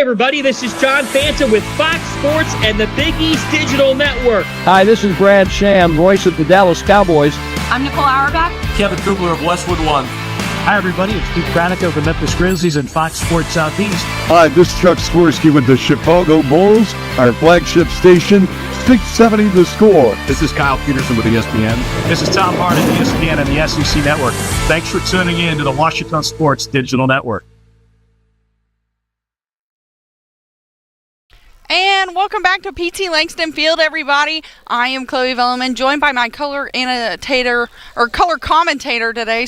everybody. This is John Fanta with Fox Sports and the Big East Digital Network. Hi, this is Brad Sham, voice of the Dallas Cowboys. I'm Nicole Auerbach. Kevin Kugler of Westwood One. Hi, everybody. It's Pete Pranica from Memphis Grizzlies and Fox Sports Southeast. Hi, this is Chuck Swirsky with the Chicago Bulls, our flagship station, 670 The Score. This is Kyle Peterson with ESPN. This is Tom Hart at ESPN and the SEC Network. Thanks for tuning in to the Washington Sports Digital Network. And welcome back to PT Langston Field, everybody. I am Chloe Velleman, joined by my color commentator today.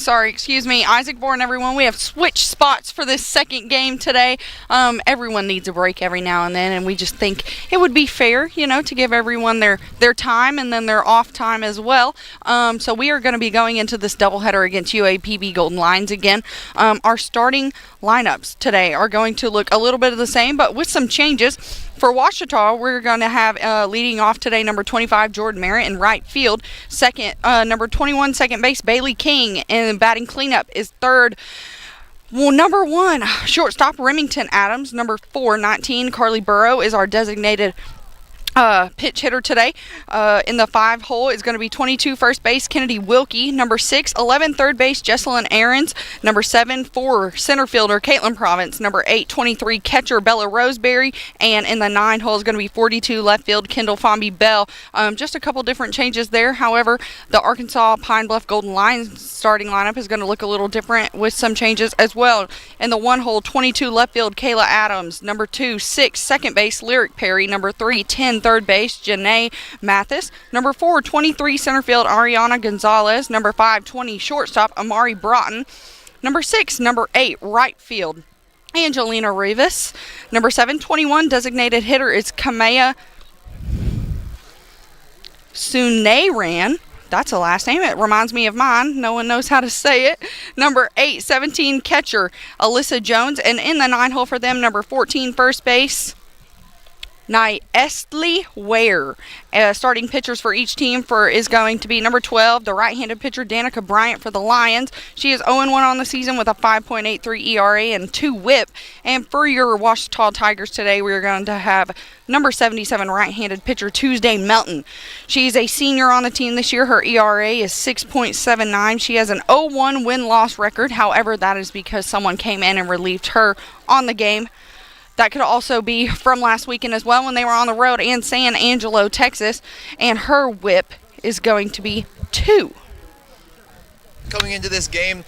Isaac Bourne, everyone. We have switched spots for this second game today. Everyone needs a break every now and then, and we just think it would be fair, to give everyone their time and then their off time as well. So we are going to be going into this doubleheader against UAPB Golden Lions again. Our starting lineups today are going to look a little bit of the same, but with some changes. For Washita, we're going to have leading off today number 25, Jordan Merritt in right field. Second, number 21, second base, Bailey King. And batting cleanup is third. Well, number 1, shortstop, Remington Adams. Number 4, 19, Carly Burrow is our designated pitch hitter today. In the 5 hole is going to be 22 first base Kennedy Wilkie. Number 6, 11 third base Jesselyn Aarons. Number 7, 4 center fielder Caitlin Province. Number 8, 23 catcher Bella Roseberry. And in the 9 hole is going to be 42 left field Kendall Fomby Bell. Just a couple different changes there. However, the Arkansas Pine Bluff Golden Lions starting lineup is going to look a little different with some changes as well. In the 1 hole, 22 left field Kayla Adams. Number 2, 6 second base Lyric Perry. Number 3, 10 third base Janae Mathis. Number 4, 23 center field Ariana Gonzalez. Number 5, 20 shortstop Amari Broughton. Number 6, number 8 right field Angelina Rivas. Number 7, 21 designated hitter is Kamea Suneran. That's a last name. It reminds me of mine. No one knows how to say it. Number 8, 17 catcher Alyssa Jones. And in the 9 hole for them, number 14 first base Estley Ware. Starting pitchers for each team is going to be number 12, the right-handed pitcher Danica Bryant for the Lions. She is 0-1 on the season with a 5.83 ERA and 2 WHIP. And for your Washita Tigers today, we're going to have number 77 right-handed pitcher Tuesday Melton. She's a senior on the team this year. Her ERA is 6.79. She has an 0-1 win-loss record. However, that is because someone came in and relieved her on the game. That could also be from last weekend as well when they were on the road in San Angelo, Texas. And her whip is going to be 2. Coming into this game,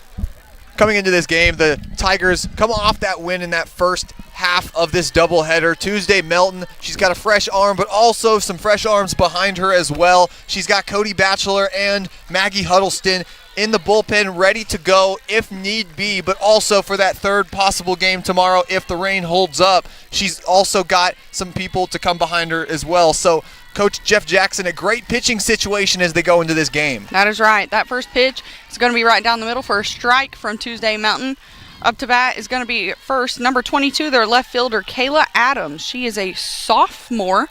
the Tigers come off that win in that first half of this doubleheader. Tuesday Melton, she's got a fresh arm, but also some fresh arms behind her as well. She's got Cody Batchelor and Maggie Huddleston in the bullpen ready to go if need be, but also for that third possible game tomorrow if the rain holds up. She's also got some people to come behind her as well. So Coach Jeff Jackson, a great pitching situation as they go into this game. That is right. That first pitch is going to be right down the middle for a strike from Tuesday Mountain. Up to bat is going to be first, number 22, their left fielder, Kayla Adams. She is a sophomore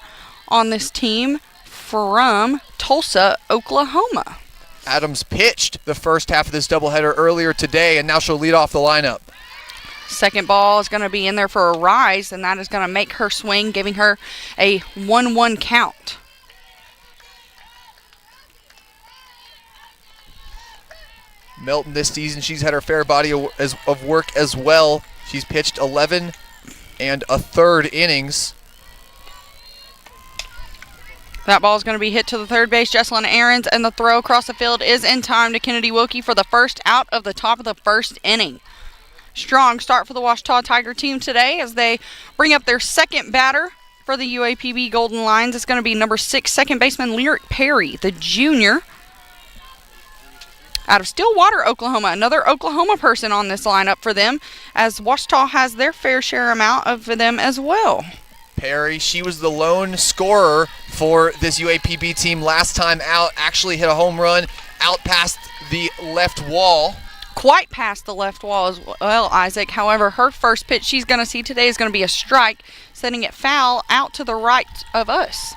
on this team from Tulsa, Oklahoma. Adams pitched the first half of this doubleheader earlier today, and now she'll lead off the lineup. Second ball is going to be in there for a rise, and that is going to make her swing, giving her a 1-1 count. Melton this season, she's had her fair body of work as well. She's pitched 11 1/3 innings. That ball is going to be hit to the third base, Jesselyn Aarons, and the throw across the field is in time to Kennedy Wilkie for the first out of the top of the first inning. Strong start for the Washita Tiger team today as they bring up their second batter for the UAPB Golden Lions. It's going to be number 6, second baseman Lyric Perry, the junior out of Stillwater, Oklahoma. Another Oklahoma person on this lineup for them, as Washita has their fair share amount of them as well. Perry, she was the lone scorer for this UAPB team last time out, actually hit a home run out past the left wall. Quite past the left wall as well, Isaac. However, her first pitch she's going to see today is going to be a strike, sending it foul out to the right of us.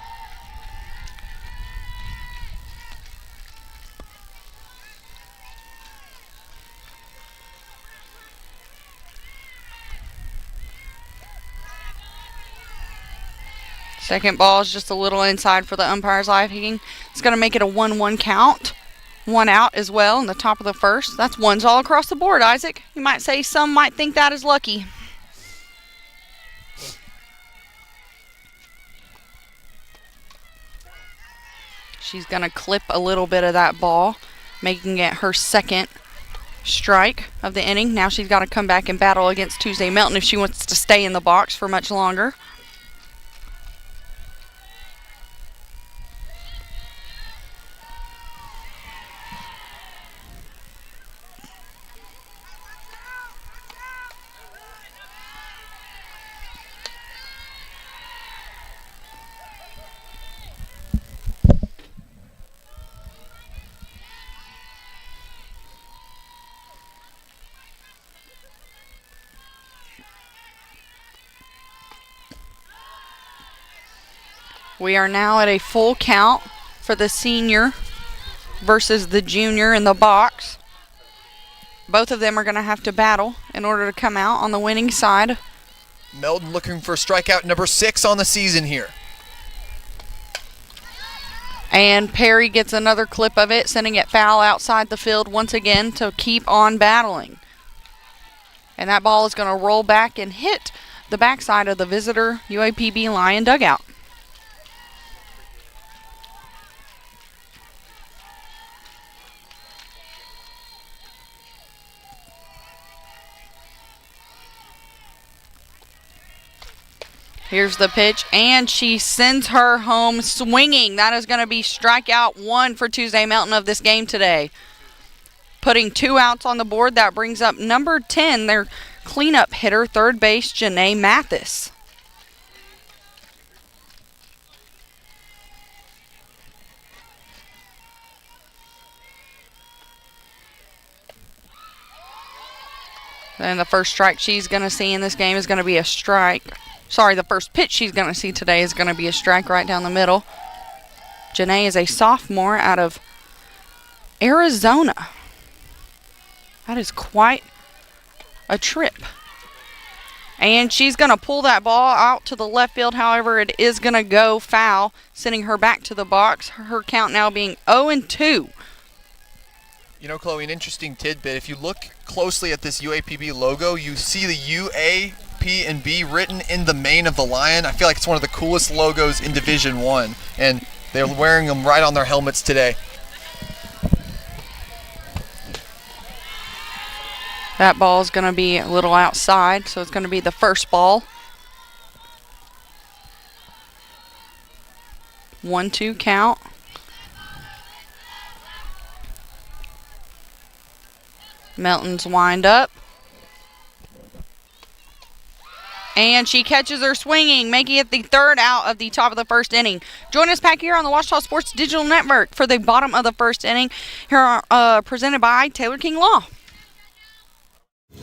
Second ball is just a little inside for the umpire's liking. It's going to make it a 1-1 count. 1 out as well in the top of the first. That's ones all across the board, Isaac. You might say some might think that is lucky. She's going to clip a little bit of that ball, making it her second strike of the inning. Now she's got to come back and battle against Tuesday Melton if she wants to stay in the box for much longer. We are now at a full count for the senior versus the junior in the box. Both of them are going to have to battle in order to come out on the winning side. Melton looking for strikeout number 6 on the season here. And Perry gets another clip of it, sending it foul outside the field once again to keep on battling. And that ball is going to roll back and hit the backside of the visitor UAPB Lion dugout. Here's the pitch, and she sends her home swinging. That is going to be strikeout 1 for Tuesday Melton of this game today. Putting 2 outs on the board, that brings up number 10, their cleanup hitter, third base, Janae Mathis. And the first strike she's going to see in this game is going to be a strike. Sorry, the first pitch she's going to see today is going to be a strike right down the middle. Janae is a sophomore out of Arizona. That is quite a trip. And she's going to pull that ball out to the left field. However, it is going to go foul, sending her back to the box. Her count now being 0-2. You know, Chloe, an interesting tidbit. If you look closely at this UAPB logo, you see the UAPB written in the mane of the lion. I feel like it's one of the coolest logos in Division I, and they're wearing them right on their helmets today. That ball is going to be a little outside, so it's going to be the first ball. 1-2 count. Melton's wind up. And she catches her swinging, making it the third out of the top of the first inning. Join us back here on the Washita Sports Digital Network for the bottom of the first inning, here presented by Taylor King Law.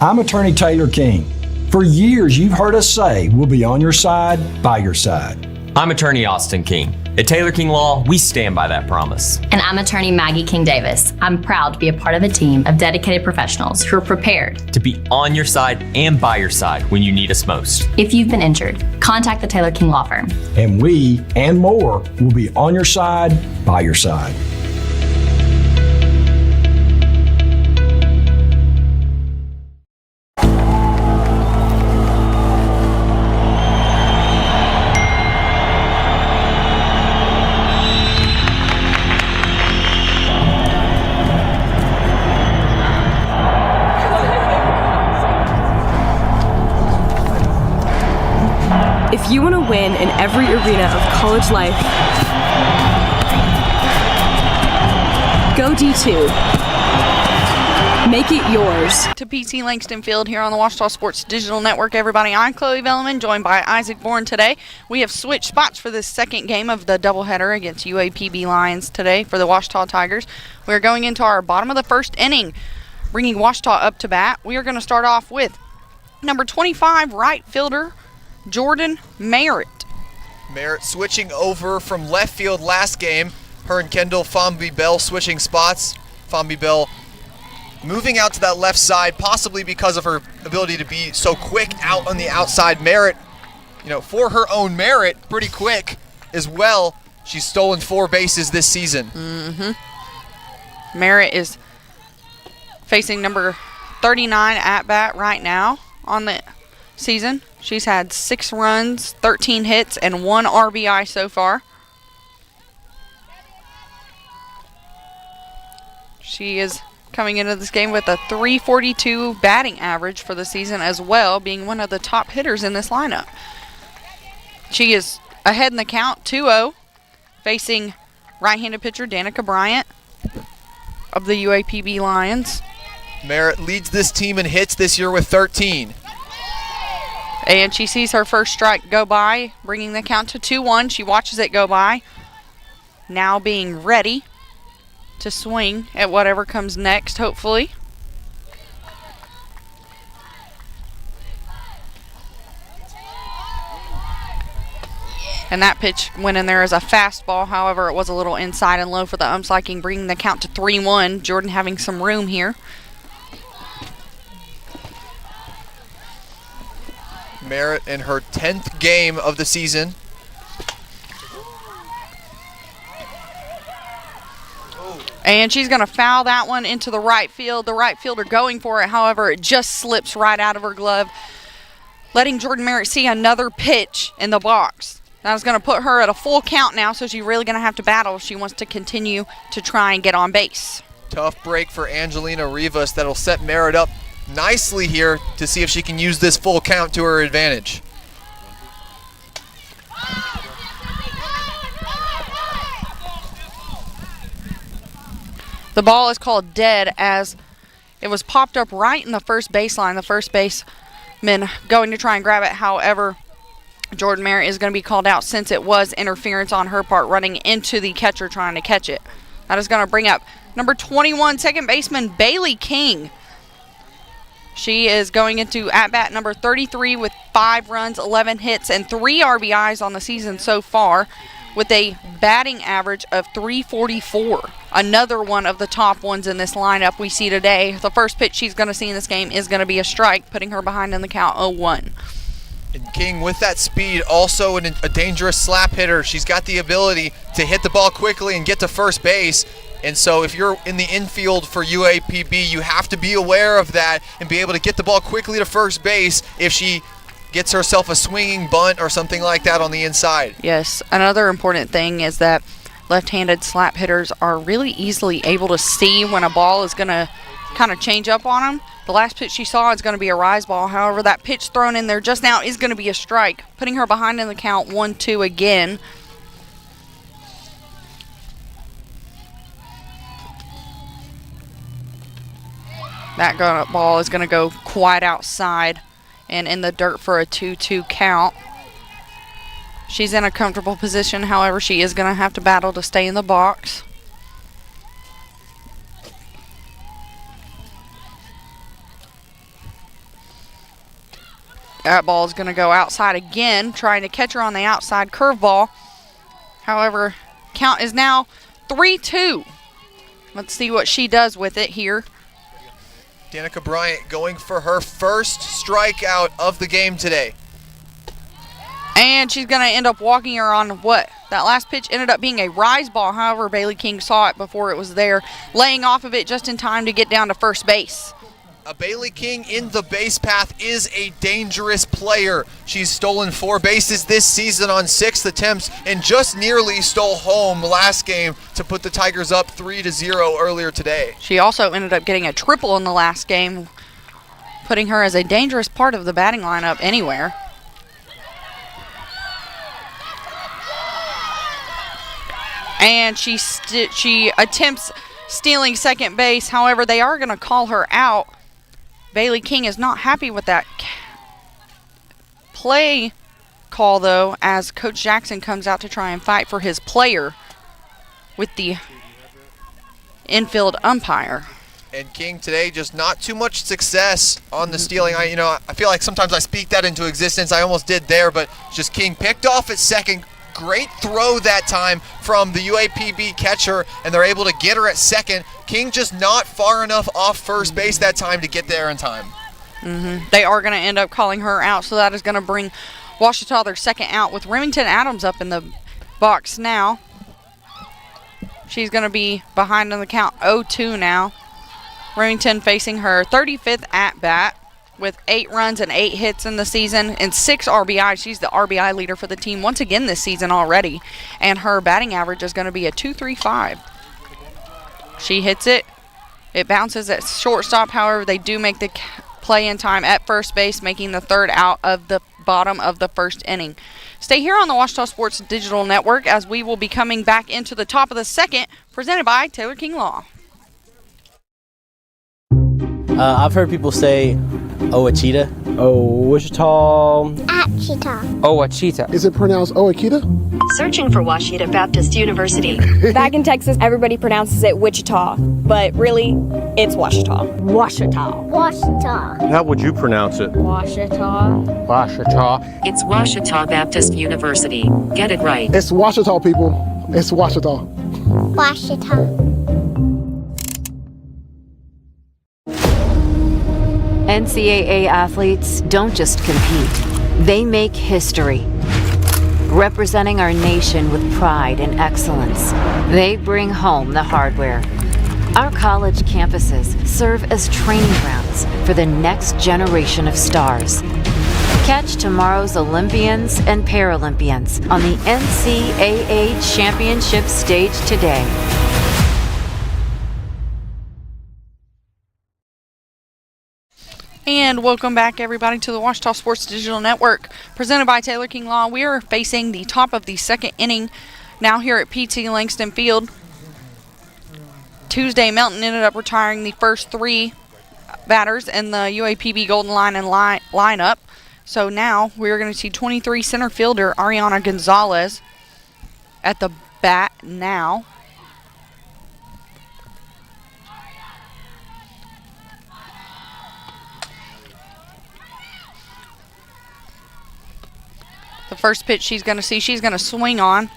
I'm Attorney Taylor King. For years, you've heard us say we'll be on your side, by your side. I'm Attorney Austin King. At Taylor King Law, we stand by that promise. And I'm Attorney Maggie King Davis. I'm proud to be a part of a team of dedicated professionals who are prepared to be on your side and by your side when you need us most. If you've been injured, contact the Taylor King Law Firm. And we, and more, will be on your side, by your side. If you want to win in every arena of college life, go D2. Make it yours. To PC Langston Field here on the Washita Sports Digital Network, everybody. I'm Chloe Velleman, joined by Isaac Bourne today. We have switched spots for this second game of the doubleheader against UAPB Lions today for the Washita Tigers. We're going into our bottom of the first inning, bringing Washita up to bat. We are going to start off with number 25 right fielder, Jordan Merritt. Merritt switching over from left field last game. Her and Kendall Fomby Bell switching spots. Fomby Bell moving out to that left side, possibly because of her ability to be so quick out on the outside. Merritt for her own merit pretty quick as well. She's stolen 4 bases this season. Merritt is facing number 39 at bat right now on the season. She's had 6 runs, 13 hits, and 1 RBI so far. She is coming into this game with a .342 batting average for the season as well, being one of the top hitters in this lineup. She is ahead in the count, 2-0, facing right-handed pitcher Danica Bryant of the UAPB Lions. Merritt leads this team in hits this year with 13. And she sees her first strike go by, bringing the count to 2-1. She watches it go by, now being ready to swing at whatever comes next, hopefully. And that pitch went in there as a fastball. However, it was a little inside and low for the umps liking, bringing the count to 3-1. Jordan having some room here. Merritt in her 10th game of the season. And she's going to foul that one into the right field. The right fielder going for it. However, it just slips right out of her glove, letting Jordan Merritt see another pitch in the box. That's going to put her at a full count now, so she's really going to have to battle if she wants to continue to try and get on base. Tough break for Angelina Rivas. That'll set Merritt up nicely here to see if she can use this full count to her advantage. The ball is called dead as it was popped up right in the first baseline. The first baseman going to try and grab it. However, Jordan Merritt is going to be called out since it was interference on her part running into the catcher trying to catch it. That is going to bring up number 21, second baseman Bailey King. She is going into at-bat number 33 with 5 runs, 11 hits, and 3 RBIs on the season so far, with a batting average of .344. Another one of the top ones in this lineup we see today. The first pitch she's going to see in this game is going to be a strike, putting her behind in the count 0-1. And King, with that speed, also a dangerous slap hitter. She's got the ability to hit the ball quickly and get to first base. And so if you're in the infield for UAPB, you have to be aware of that and be able to get the ball quickly to first base if she gets herself a swinging bunt or something like that on the inside. Yes, another important thing is that left-handed slap hitters are really easily able to see when a ball is going to kind of change up on them. The last pitch she saw is going to be a rise ball. However, that pitch thrown in there just now is going to be a strike, putting her behind in the count 1-2 again. That ball is going to go quite outside and in the dirt for a 2-2 count. She's in a comfortable position. However, she is going to have to battle to stay in the box. That ball is going to go outside again, trying to catch her on the outside curveball. However, count is now 3-2. Let's see what she does with it here. Danica Bryant going for her first strikeout of the game today. And she's going to end up walking her on what? That last pitch ended up being a rise ball. However, Bailey King saw it before it was there, laying off of it just in time to get down to first base. A Bailey King in the base path is a dangerous player. She's stolen 4 bases this season on 6 attempts and just nearly stole home last game to put the Tigers up 3-0 earlier today. She also ended up getting a triple in the last game, putting her as a dangerous part of the batting lineup anywhere. And she attempts stealing second base. However, they are going to call her out. Bailey King is not happy with that play call, though, as Coach Jackson comes out to try and fight for his player with the infield umpire. And King today just not too much success on the stealing. I feel like sometimes I speak that into existence. I almost did there, but just King picked off at second. Great throw that time from the UAPB catcher, and they're able to get her at second. King just not far enough off first base that time to get there in time. They are going to end up calling her out, so that is going to bring Ouachita their second out with Remington Adams up in the box now. She's going to be behind on the count 0-2 now. Remington facing her 35th at-bat with 8 runs and 8 hits in the season and 6 RBI. She's the RBI leader for the team once again this season already. And her batting average is going to be a .235. She hits it. It bounces at shortstop. However, they do make the play in time at first base, making the third out of the bottom of the first inning. Stay here on the Ouachita Sports Digital Network as we will be coming back into the top of the second, presented by Taylor King Law. I've heard people say Ouachita. Ouachita. Ouachita. Ouachita. Is it pronounced Ouachita? Searching for Ouachita Baptist University. Back in Texas, everybody pronounces it Wichita, but really, it's Ouachita. Ouachita. Ouachita. How would you pronounce it? Ouachita. Ouachita. It's Ouachita Baptist University. Get it right. It's Ouachita, people. It's Ouachita. Ouachita. NCAA athletes don't just compete, they make history. Representing our nation with pride and excellence, they bring home the hardware. Our college campuses serve as training grounds for the next generation of stars. Catch tomorrow's Olympians and Paralympians on the NCAA Championship stage today. And welcome back, everybody, to the Ouachita Sports Digital Network, presented by Taylor King Law. We are facing the top of the second inning now here at PT Langston Field. Tuesday, Melton ended up retiring the first 3 batters in the UAPB Golden Line and lineup. So now we're going to see 23 center fielder Ariana Gonzalez at the bat now. The first pitch she's going to swing on,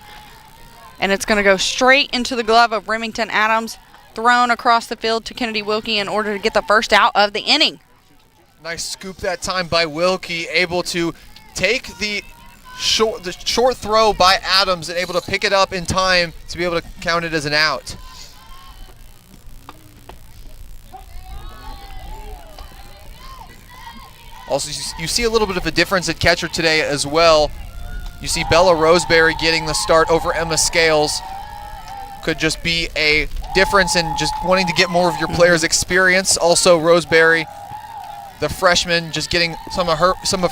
and it's going to go straight into the glove of Remington Adams, thrown across the field to Kennedy Wilkie in order to get the first out of the inning. Nice scoop that time by Wilkie, able to take the short throw by Adams and able to pick it up in time to be able to count it as an out. Also, you see a little bit of a difference at catcher today as well. You see Bella Roseberry getting the start over Emma Scales. Could just be a difference in just wanting to get more of your players' experience. Also, Roseberry, the freshman, just getting some of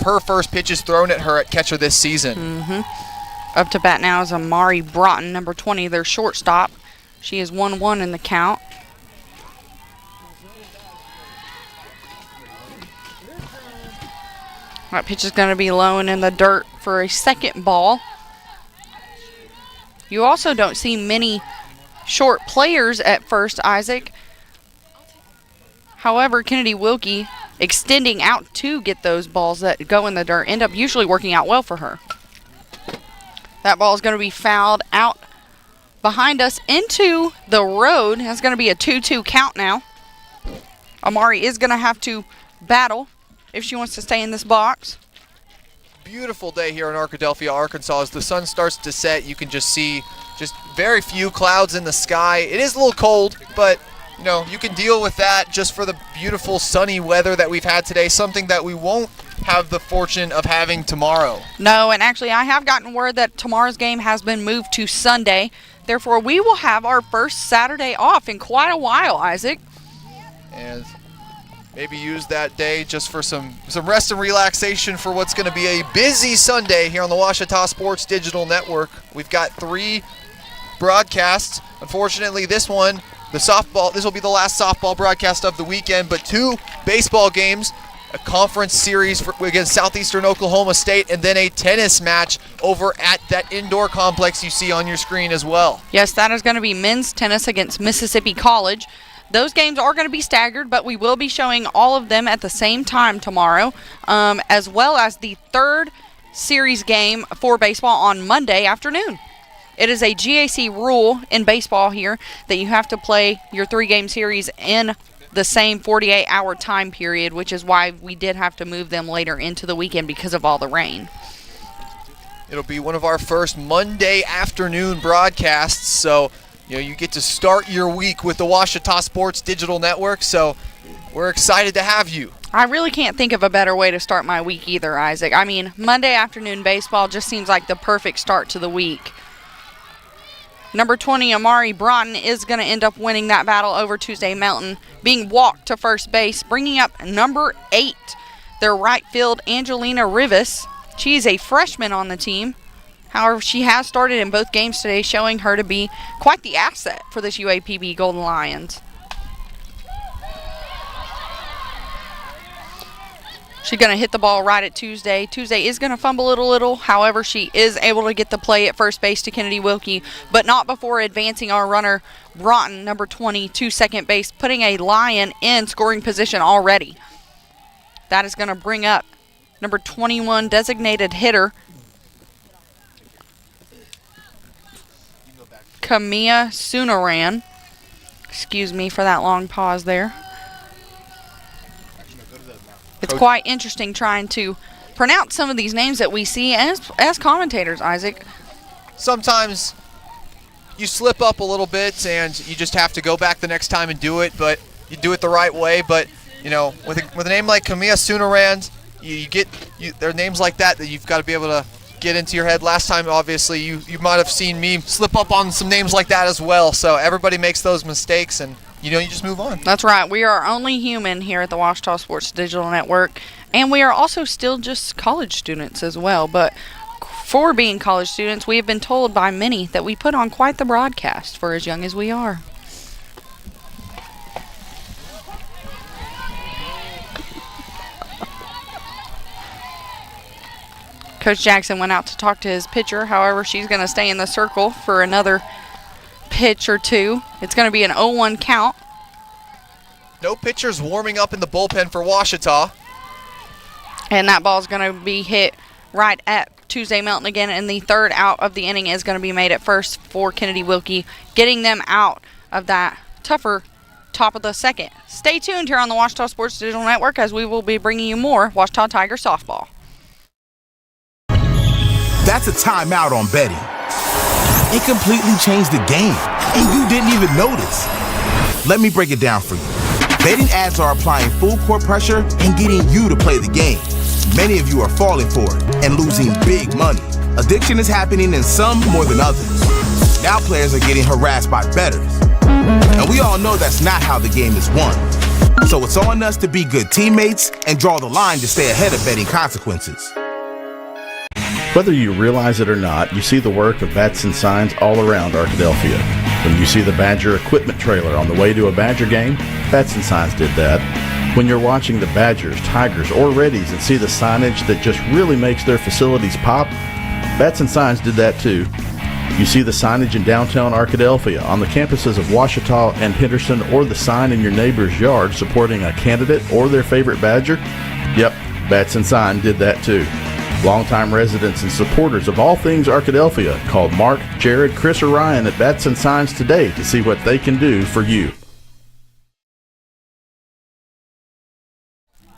her first pitches thrown at her at catcher this season. Up to bat now is Amari Broughton, number 20, their shortstop. She is 1-1 in the count. That pitch is going to be low and in the dirt for a second ball. You also don't see many short players at first, Isaac. However, Kennedy Wilkie extending out to get those balls that go in the dirt end up usually working out well for her. That ball is going to be fouled out behind us into the road. That's going to be a 2-2 count now. Amari is going to have to battle if she wants to stay in this box. Beautiful day here in Arkadelphia, Arkansas. As the sun starts to set, you can just see just very few clouds in the sky. It is a little cold, but you know, you can deal with that just for the beautiful sunny weather that we've had today, something that we won't have the fortune of having tomorrow. No, and actually I have gotten word that tomorrow's game has been moved to Sunday. Therefore, we will have our first Saturday off in quite a while, Isaac. And maybe use that day just for some rest and relaxation for what's going to be a busy Sunday here on the Ouachita Sports Digital Network. We've got 3 broadcasts. Unfortunately, this one, this will be the last softball broadcast of the weekend, but 2 baseball games, a conference series against Southeastern Oklahoma State, and then a tennis match over at that indoor complex you see on your screen as well. Yes, that is going to be men's tennis against Mississippi College. Those games are going to be staggered, but we will be showing all of them at the same time tomorrow, as well as the 3rd series game for baseball on Monday afternoon. It is a GAC rule in baseball here that you have to play your 3-game series in the same 48-hour time period, which is why we did have to move them later into the weekend because of all the rain. It'll be one of our first Monday afternoon broadcasts, so you get to start your week with the Ouachita Sports Digital Network, so we're excited to have you. I really can't think of a better way to start my week either, Isaac. I mean, Monday afternoon baseball just seems like the perfect start to the week. Number 20, Amari Broughton, is going to end up winning that battle over Tuesday Melton, being walked to first base, bringing up number 8, their right field, Angelina Rivas. She is a freshman on the team. However, she has started in both games today, showing her to be quite the asset for this UAPB Golden Lions. She's going to hit the ball right at Tuesday. Tuesday is going to fumble it a little. However, she is able to get the play at first base to Kennedy Wilkie, but not before advancing our runner, Broughton, number 20, to second base, putting a Lion in scoring position already. That is going to bring up number 21 designated hitter, Kamia Sunaran. Excuse me for that long pause there. It's quite interesting trying to pronounce some of these names that we see as commentators, Isaac. Sometimes you slip up a little bit and you just have to go back the next time and do it, but you do it the right way. But, with a name like Kamia Sunarand, there are names like that you've got to be able to get into your head. Last time, obviously, you might have seen me slip up on some names like that as well. So everybody makes those mistakes, and you just move on. That's right. We are only human here at the Ouachita Sports Digital Network, and we are also still just college students as well. But for being college students, we have been told by many that we put on quite the broadcast for as young as we are. Coach Jackson went out to talk to his pitcher. However, she's going to stay in the circle for another pitch or two. It's going to be an 0-1 count. No pitchers warming up in the bullpen for Ouachita. And that ball is going to be hit right at Tuesday Melton again, and the third out of the inning is going to be made at first for Kennedy Wilkie, getting them out of that tougher top of the second. Stay tuned here on the Ouachita Sports Digital Network as we will be bringing you more Ouachita Tiger softball. That's a timeout on betting. It completely changed the game, and you didn't even notice. Let me break it down for you. Betting ads are applying full court pressure and getting you to play the game. Many of you are falling for it and losing big money. Addiction is happening in some more than others. Now players are getting harassed by bettors. And we all know that's not how the game is won. So it's on us to be good teammates and draw the line to stay ahead of betting consequences. Whether you realize it or not, you see the work of bats and signs all around Arkadelphia. When you see the Badger equipment trailer on the way to a Badger game, Bats and Signs did that. When you're watching the Badgers, Tigers, or Reddies and see the signage that just really makes their facilities pop, Bats and Signs did that too. You see the signage in downtown Arkadelphia, on the campuses of Ouachita and Henderson, or the sign in your neighbor's yard supporting a candidate or their favorite Badger? Yep, Bats and Sign did that too. Longtime residents and supporters of all things Arkadelphia called Mark, Jared, Chris, or Ryan at Bats and Signs today to see what they can do for you.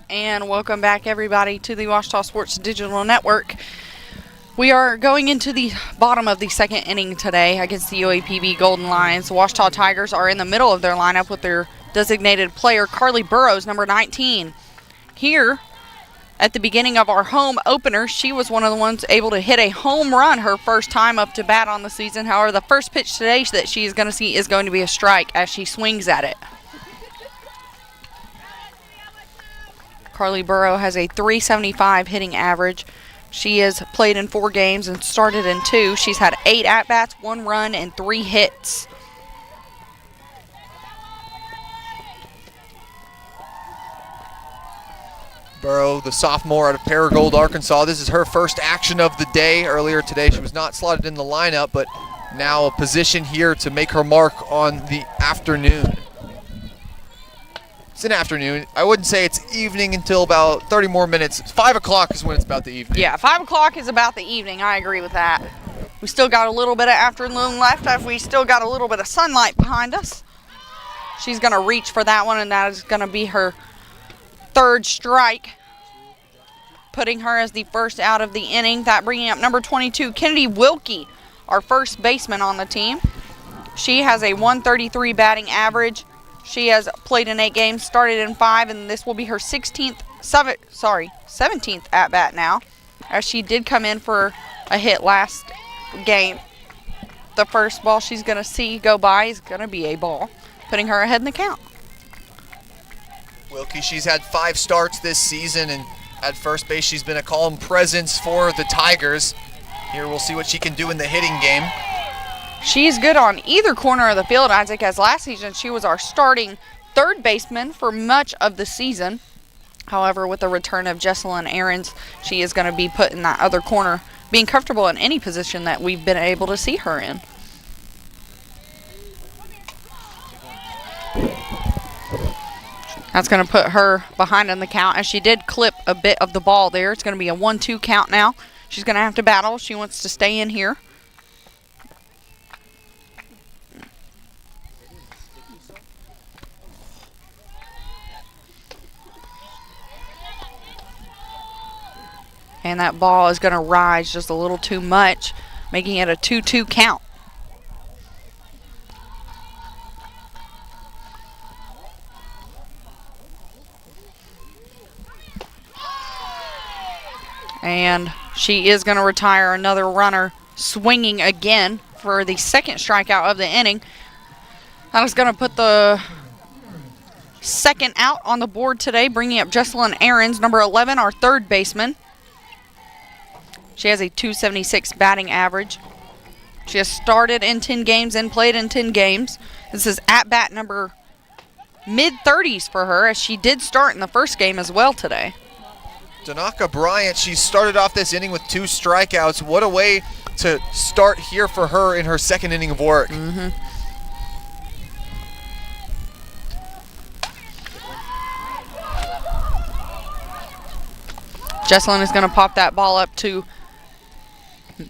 And welcome back, everybody, to the Ouachita Sports Digital Network. We are going into the bottom of the second inning today against the UAPB Golden Lions. The Ouachita Tigers are in the middle of their lineup with their designated player, Carly Burrows, number 19. Here, at the beginning of our home opener, she was one of the ones able to hit a home run her first time up to bat on the season. However, the first pitch today that she is going to see is going to be a strike as she swings at it. Carly Burrow has a .375 hitting average. She has played in 4 games and started in 2. She's had 8 at-bats, 1 run, and 3 hits. Burrow, the sophomore out of Paragould, Arkansas. This is her first action of the day. Earlier today, she was not slotted in the lineup, but now a position here to make her mark on the afternoon. It's an afternoon. I wouldn't say it's evening until about 30 more minutes. 5 o'clock is when it's about the evening. Yeah, 5 o'clock is about the evening. I agree with that. We still got a little bit of afternoon left as we still got a little bit of sunlight behind us. She's going to reach for that one, and that is going to be her 3rd strike. putting her as the first out of the inning. That bringing up number 22, Kennedy Wilkie, our first baseman on the team. She has a 133 batting average. She has played in 8 games, started in 5, and this will be her 17th at-bat now, as she did come in for a hit last game. The first ball she's going to see go by is going to be a ball, putting her ahead in the count. Wilkie, she's had 5 starts this season, and at first base she's been a calm presence for the Tigers. Here we'll see what she can do in the hitting game. She's good on either corner of the field, Isaac, as last season she was our starting third baseman for much of the season. However, with the return of Jesselyn Ahrens, she is going to be put in that other corner, being comfortable in any position that we've been able to see her in. That's going to put her behind in the count, as she did clip a bit of the ball there. It's going to be a 1-2 count now. She's going to have to battle. She wants to stay in here. And that ball is going to rise just a little too much, making it a 2-2 count. And she is going to retire another runner, swinging again for the second strikeout of the inning. That is going to put the second out on the board today, bringing up Jesselyn Ahrens, number 11, our third baseman. She has a 276 batting average. She has started in 10 games and played in 10 games. This is at-bat number mid-30s for her, as she did start in the first game as well today. Tanaka Bryant, she started off this inning with 2 strikeouts. What a way to start here for her in her second inning of work. Jesselyn is going to pop that ball up to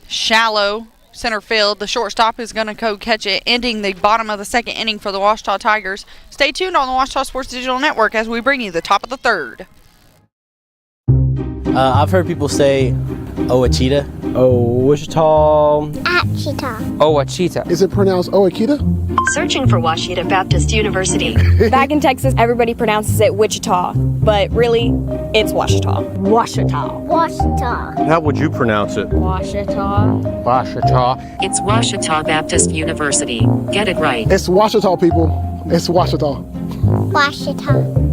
shallow center field. The shortstop is going to go catch it, ending the bottom of the second inning for the Ouachita Tigers. Stay tuned on the Ouachita Sports Digital Network as we bring you the top of the third. I've heard people say Ouachita. Ouachita. Achita. Ouachita. Is it pronounced Ouachita? Searching for Ouachita Baptist University. Back in Texas, everybody pronounces it Wichita, but really, it's Ouachita. Washita. Washita. How would you pronounce it? Washita. Ouachita. It's Ouachita Baptist University. Get it right. It's Washita, people. It's Washita. Washita.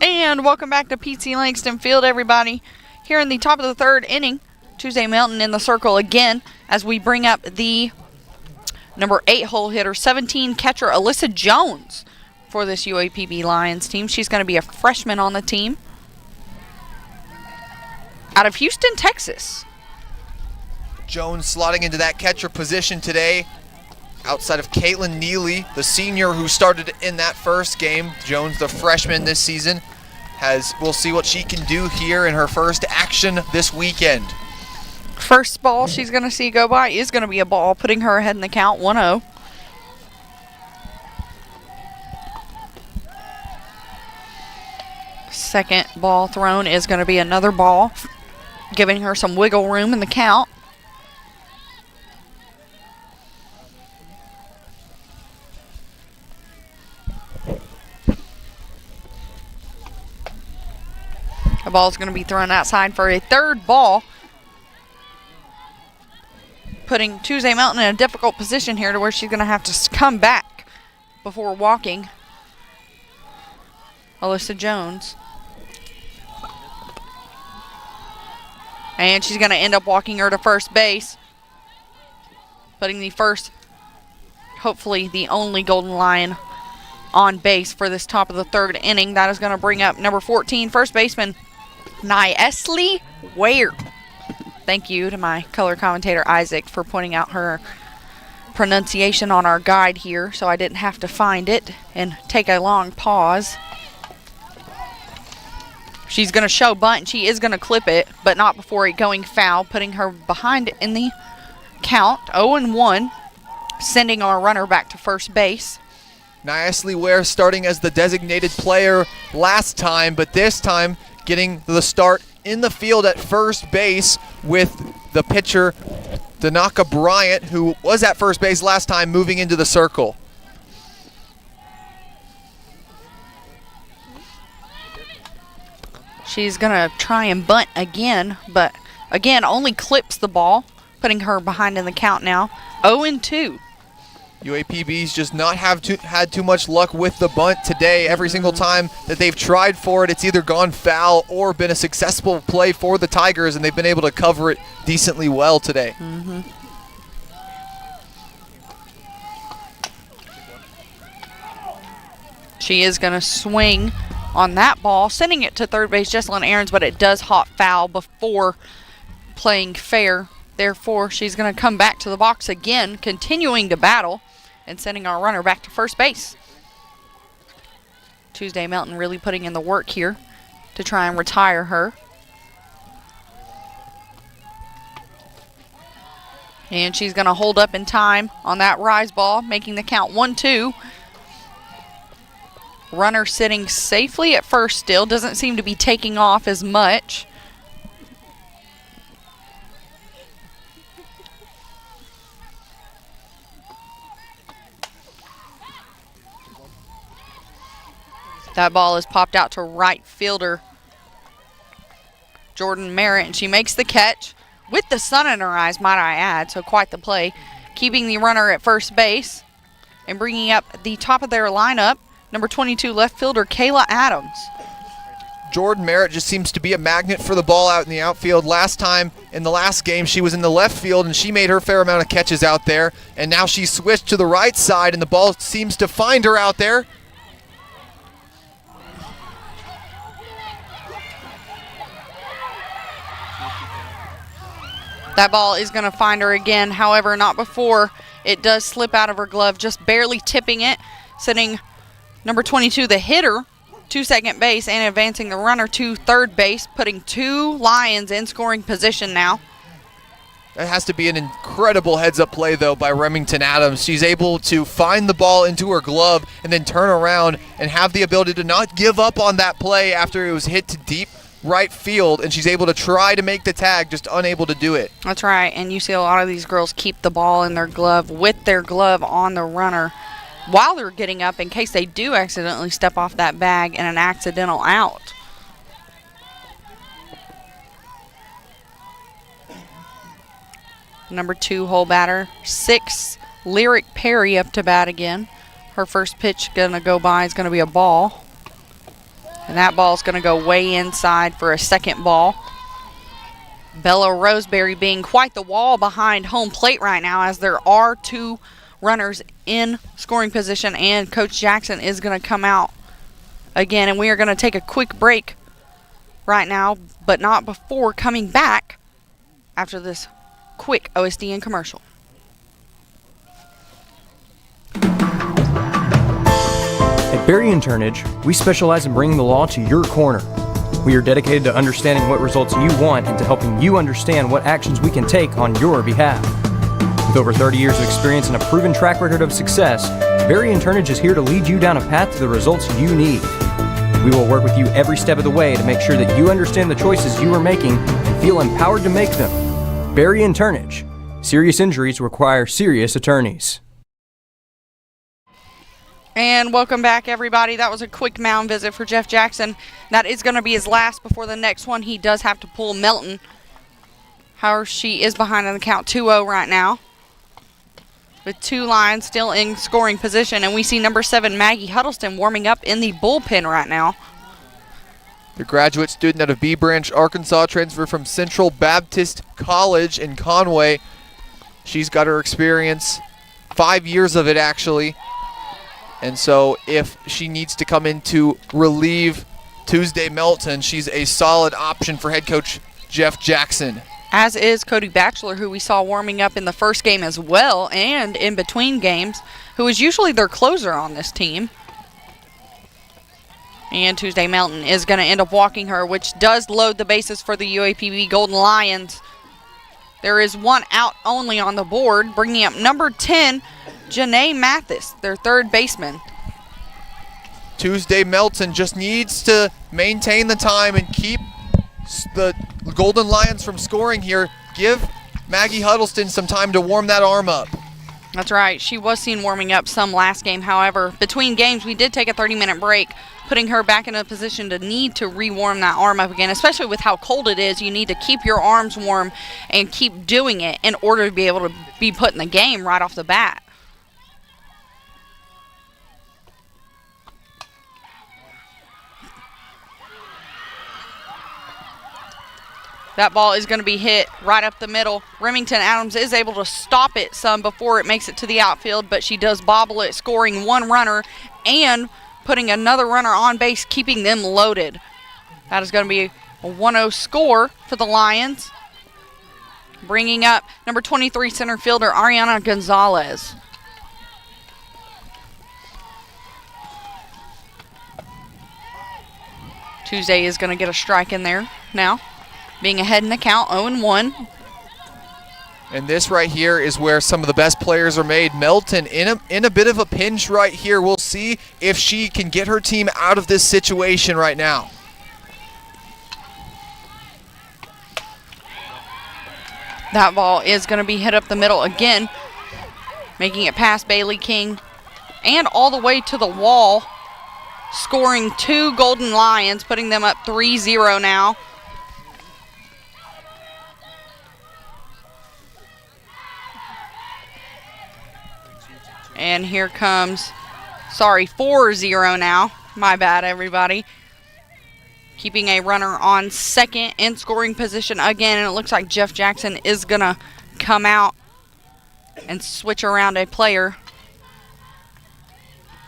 And welcome back to PC Langston Field, everybody. Here in the top of the third inning, Tuesday Melton in the circle again as we bring up the number 8 hole hitter, 17 catcher Alyssa Jones for this UAPB Lions team. She's going to be a freshman on the team out of Houston, Texas. Jones slotting into that catcher position today, outside of Caitlin Neely, the senior who started in that first game. Jones, the freshman this season, we'll see what she can do here in her first action this weekend. First ball she's going to see go by is going to be a ball, putting her ahead in the count, 1-0. Second ball thrown is going to be another ball, giving her some wiggle room in the count. The ball is going to be thrown outside for a third ball, putting Tuesday Melton in a difficult position here to where she's going to have to come back before walking Alyssa Jones. And she's going to end up walking her to first base, putting the first, hopefully the only Golden Lion on base for this top of the third inning. That is going to bring up number 14, first baseman Nyesley Ware. Thank you to my color commentator Isaac for pointing out her pronunciation on our guide here, so I didn't have to find it and take a long pause. She's going to show bunt, and she is going to clip it, but not before it going foul, putting her behind in the count, 0-1, sending our runner back to first base. Nyesley Ware starting as the designated player last time, but this time getting the start in the field at first base with the pitcher Danaka Bryant, who was at first base last time, moving into the circle. She's going to try and bunt again, but again, only clips the ball, putting her behind in the count now. 0-2. UAPB's just not had too much luck with the bunt today. Every single time that they've tried for it, it's either gone foul or been a successful play for the Tigers, and they've been able to cover it decently well today. She is going to swing on that ball, sending it to third base, Jesselyn Aarons, but it does hot foul before playing fair. Therefore, she's going to come back to the box again, continuing to battle and sending our runner back to first base. Tuesday Mountain really putting in the work here to try and retire her. And she's going to hold up in time on that rise ball, making the count 1-2. Runner sitting safely at first still. Doesn't seem to be taking off as much. That ball is popped out to right fielder Jordan Merritt, and she makes the catch with the sun in her eyes, might I add, so quite the play. Keeping the runner at first base and bringing up the top of their lineup, number 22 left fielder Kayla Adams. Jordan Merritt just seems to be a magnet for the ball out in the outfield. Last time in the last game, she was in the left field, and she made her fair amount of catches out there, and now she's switched to the right side, and the ball seems to find her out there. That ball is going to find her again, however, not before it does slip out of her glove, just barely tipping it, sending number 22, the hitter, to second base and advancing the runner to third base, putting two Lions in scoring position now. That has to be an incredible heads-up play, though, by Remington Adams. She's able to find the ball into her glove and then turn around and have the ability to not give up on that play after it was hit to deep right field, and she's able to try to make the tag, just unable to do it. That's right, and you see a lot of these girls keep the ball in their glove with their glove on the runner while they're getting up in case they do accidentally step off that bag in an accidental out. Number 2 hole batter, 6, Lyric Perry up to bat again. Her first pitch going to go by is going to be a ball. And that ball is going to go way inside for a second ball. Bella Roseberry being quite the wall behind home plate right now, as there are two runners in scoring position, and Coach Jackson is going to come out again. And we are going to take a quick break right now, but not before coming back after this quick OSDN commercial. At Berry & Turnage, we specialize in bringing the law to your corner. We are dedicated to understanding what results you want and to helping you understand what actions we can take on your behalf. With over 30 years of experience and a proven track record of success, Berry & Turnage is here to lead you down a path to the results you need. We will work with you every step of the way to make sure that you understand the choices you are making and feel empowered to make them. Berry & Turnage. Serious injuries require serious attorneys. And welcome back, everybody. That was a quick mound visit for Jeff Jackson. That is going to be his last before the next one. He does have to pull Melton. However, she is behind on the count 2-0 right now, with two Lions still in scoring position. And we see number 7, Maggie Huddleston, warming up in the bullpen right now. The graduate student out of B Branch, Arkansas, transferred from Central Baptist College in Conway. She's got her experience, 5 years of it actually. And so if she needs to come in to relieve Tuesday Melton, she's a solid option for head coach Jeff Jackson. As is Cody Batchelor, who we saw warming up in the first game as well and in between games, who is usually their closer on this team. And Tuesday Melton is going to end up walking her, which does load the bases for the UAPB Golden Lions. There is one out only on the board, bringing up number 10, Janae Mathis, their third baseman. Tuesday Melton just needs to maintain the time and keep the Golden Lions from scoring here. Give Maggie Huddleston some time to warm that arm up. That's right. She was seen warming up some last game. However, between games, we did take a 30-minute break, putting her back in a position to need to rewarm that arm up again, especially with how cold it is. You need to keep your arms warm and keep doing it in order to be able to be put in the game right off the bat. That ball is going to be hit right up the middle. Remington Adams is able to stop it some before it makes it to the outfield, but she does bobble it, scoring one runner and putting another runner on base, keeping them loaded. That is going to be a 1-0 score for the Lions. Bringing up number 23 center fielder Ariana Gonzalez. Tuesday is going to get a strike in there now, being ahead in the count, 0-1. And this right here is where some of the best players are made. Melton in a bit of a pinch right here. We'll see if she can get her team out of this situation right now. That ball is going to be hit up the middle again, making it past Bailey King and all the way to the wall, scoring 2 Golden Lions, putting them up 3-0 now. And here comes, 4-0 now. My bad, everybody. Keeping a runner on second in scoring position again, and it looks like Jeff Jackson is going to come out and switch around a player.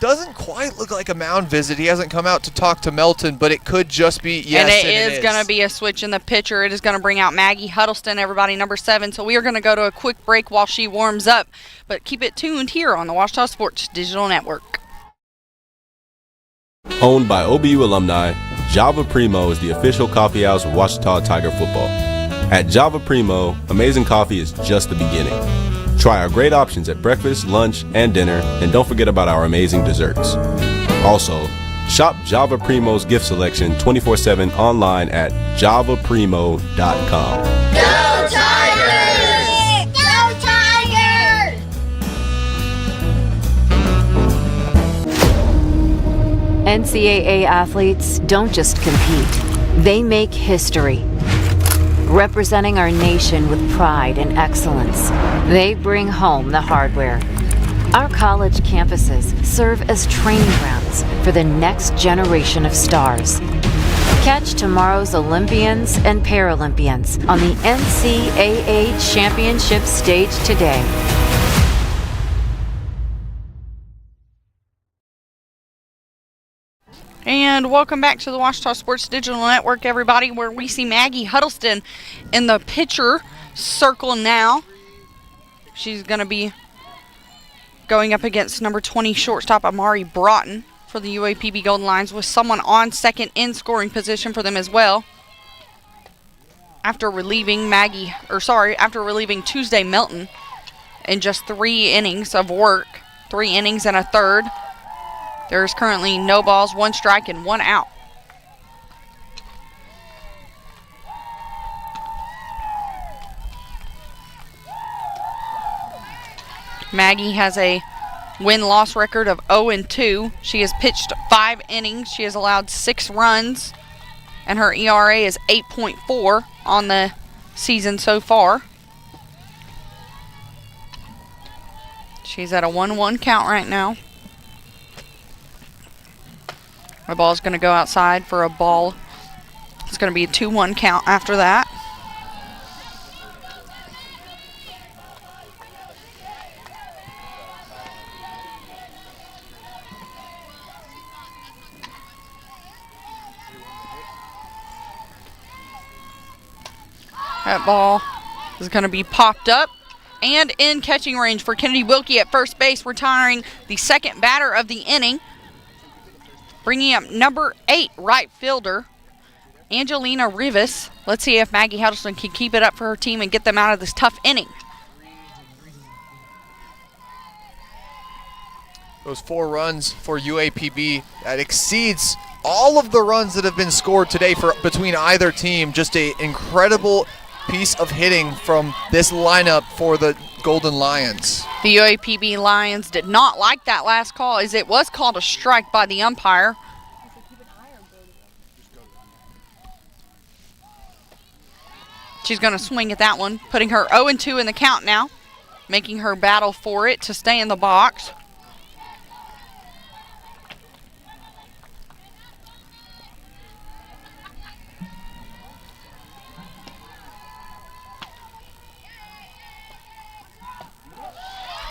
Doesn't quite look like a mound visit. He hasn't come out to talk to Melton, but it could just be, yes, and it is going to be a switch in the pitcher. It is going to bring out Maggie Huddleston, everybody, number 7. So we are going to go to a quick break while she warms up. But keep it tuned here on the Ouachita Sports Digital Network. Owned by OBU alumni, Java Primo is the official coffee house of Ouachita Tiger football. At Java Primo, amazing coffee is just the beginning. Try our great options at breakfast, lunch, and dinner, and don't forget about our amazing desserts. Also, shop Java Primo's gift selection 24/7 online at javaprimo.com. Go Tigers! Go Tigers! NCAA athletes don't just compete, they make history. Representing our nation with pride and excellence, they bring home the hardware. Our college campuses serve as training grounds for the next generation of stars. Catch tomorrow's Olympians and Paralympians on the NCAA Championship stage today. And welcome back to the Ouachita Sports Digital Network, everybody, where we see Maggie Huddleston in the pitcher circle now. She's going to be going up against number 20 shortstop Amari Broughton for the UAPB Golden Lions, with someone on second in scoring position for them as well. After relieving Tuesday Melton in just 3 innings of work, 3 innings and a third. There's currently no balls, 1 strike, and 1 out. Maggie has a win-loss record of 0-2. She has pitched 5 innings. She has allowed 6 runs, and her ERA is 8.4 on the season so far. She's at a 1-1 count right now. The ball is going to go outside for a ball. It's going to be a 2-1 count after that. That ball is going to be popped up and in catching range for Kennedy Wilkie at first base, retiring the second batter of the inning. Bringing up number 8 right fielder, Angelina Rivas. Let's see if Maggie Huddleston can keep it up for her team and get them out of this tough inning. Those 4 runs for UAPB, that exceeds all of the runs that have been scored today for between either team. Just an incredible piece of hitting from this lineup for the Golden Lions. The UAPB Lions did not like that last call, as it was called a strike by the umpire. She's going to swing at that one, putting her 0-2 in the count now, making her battle for it to stay in the box.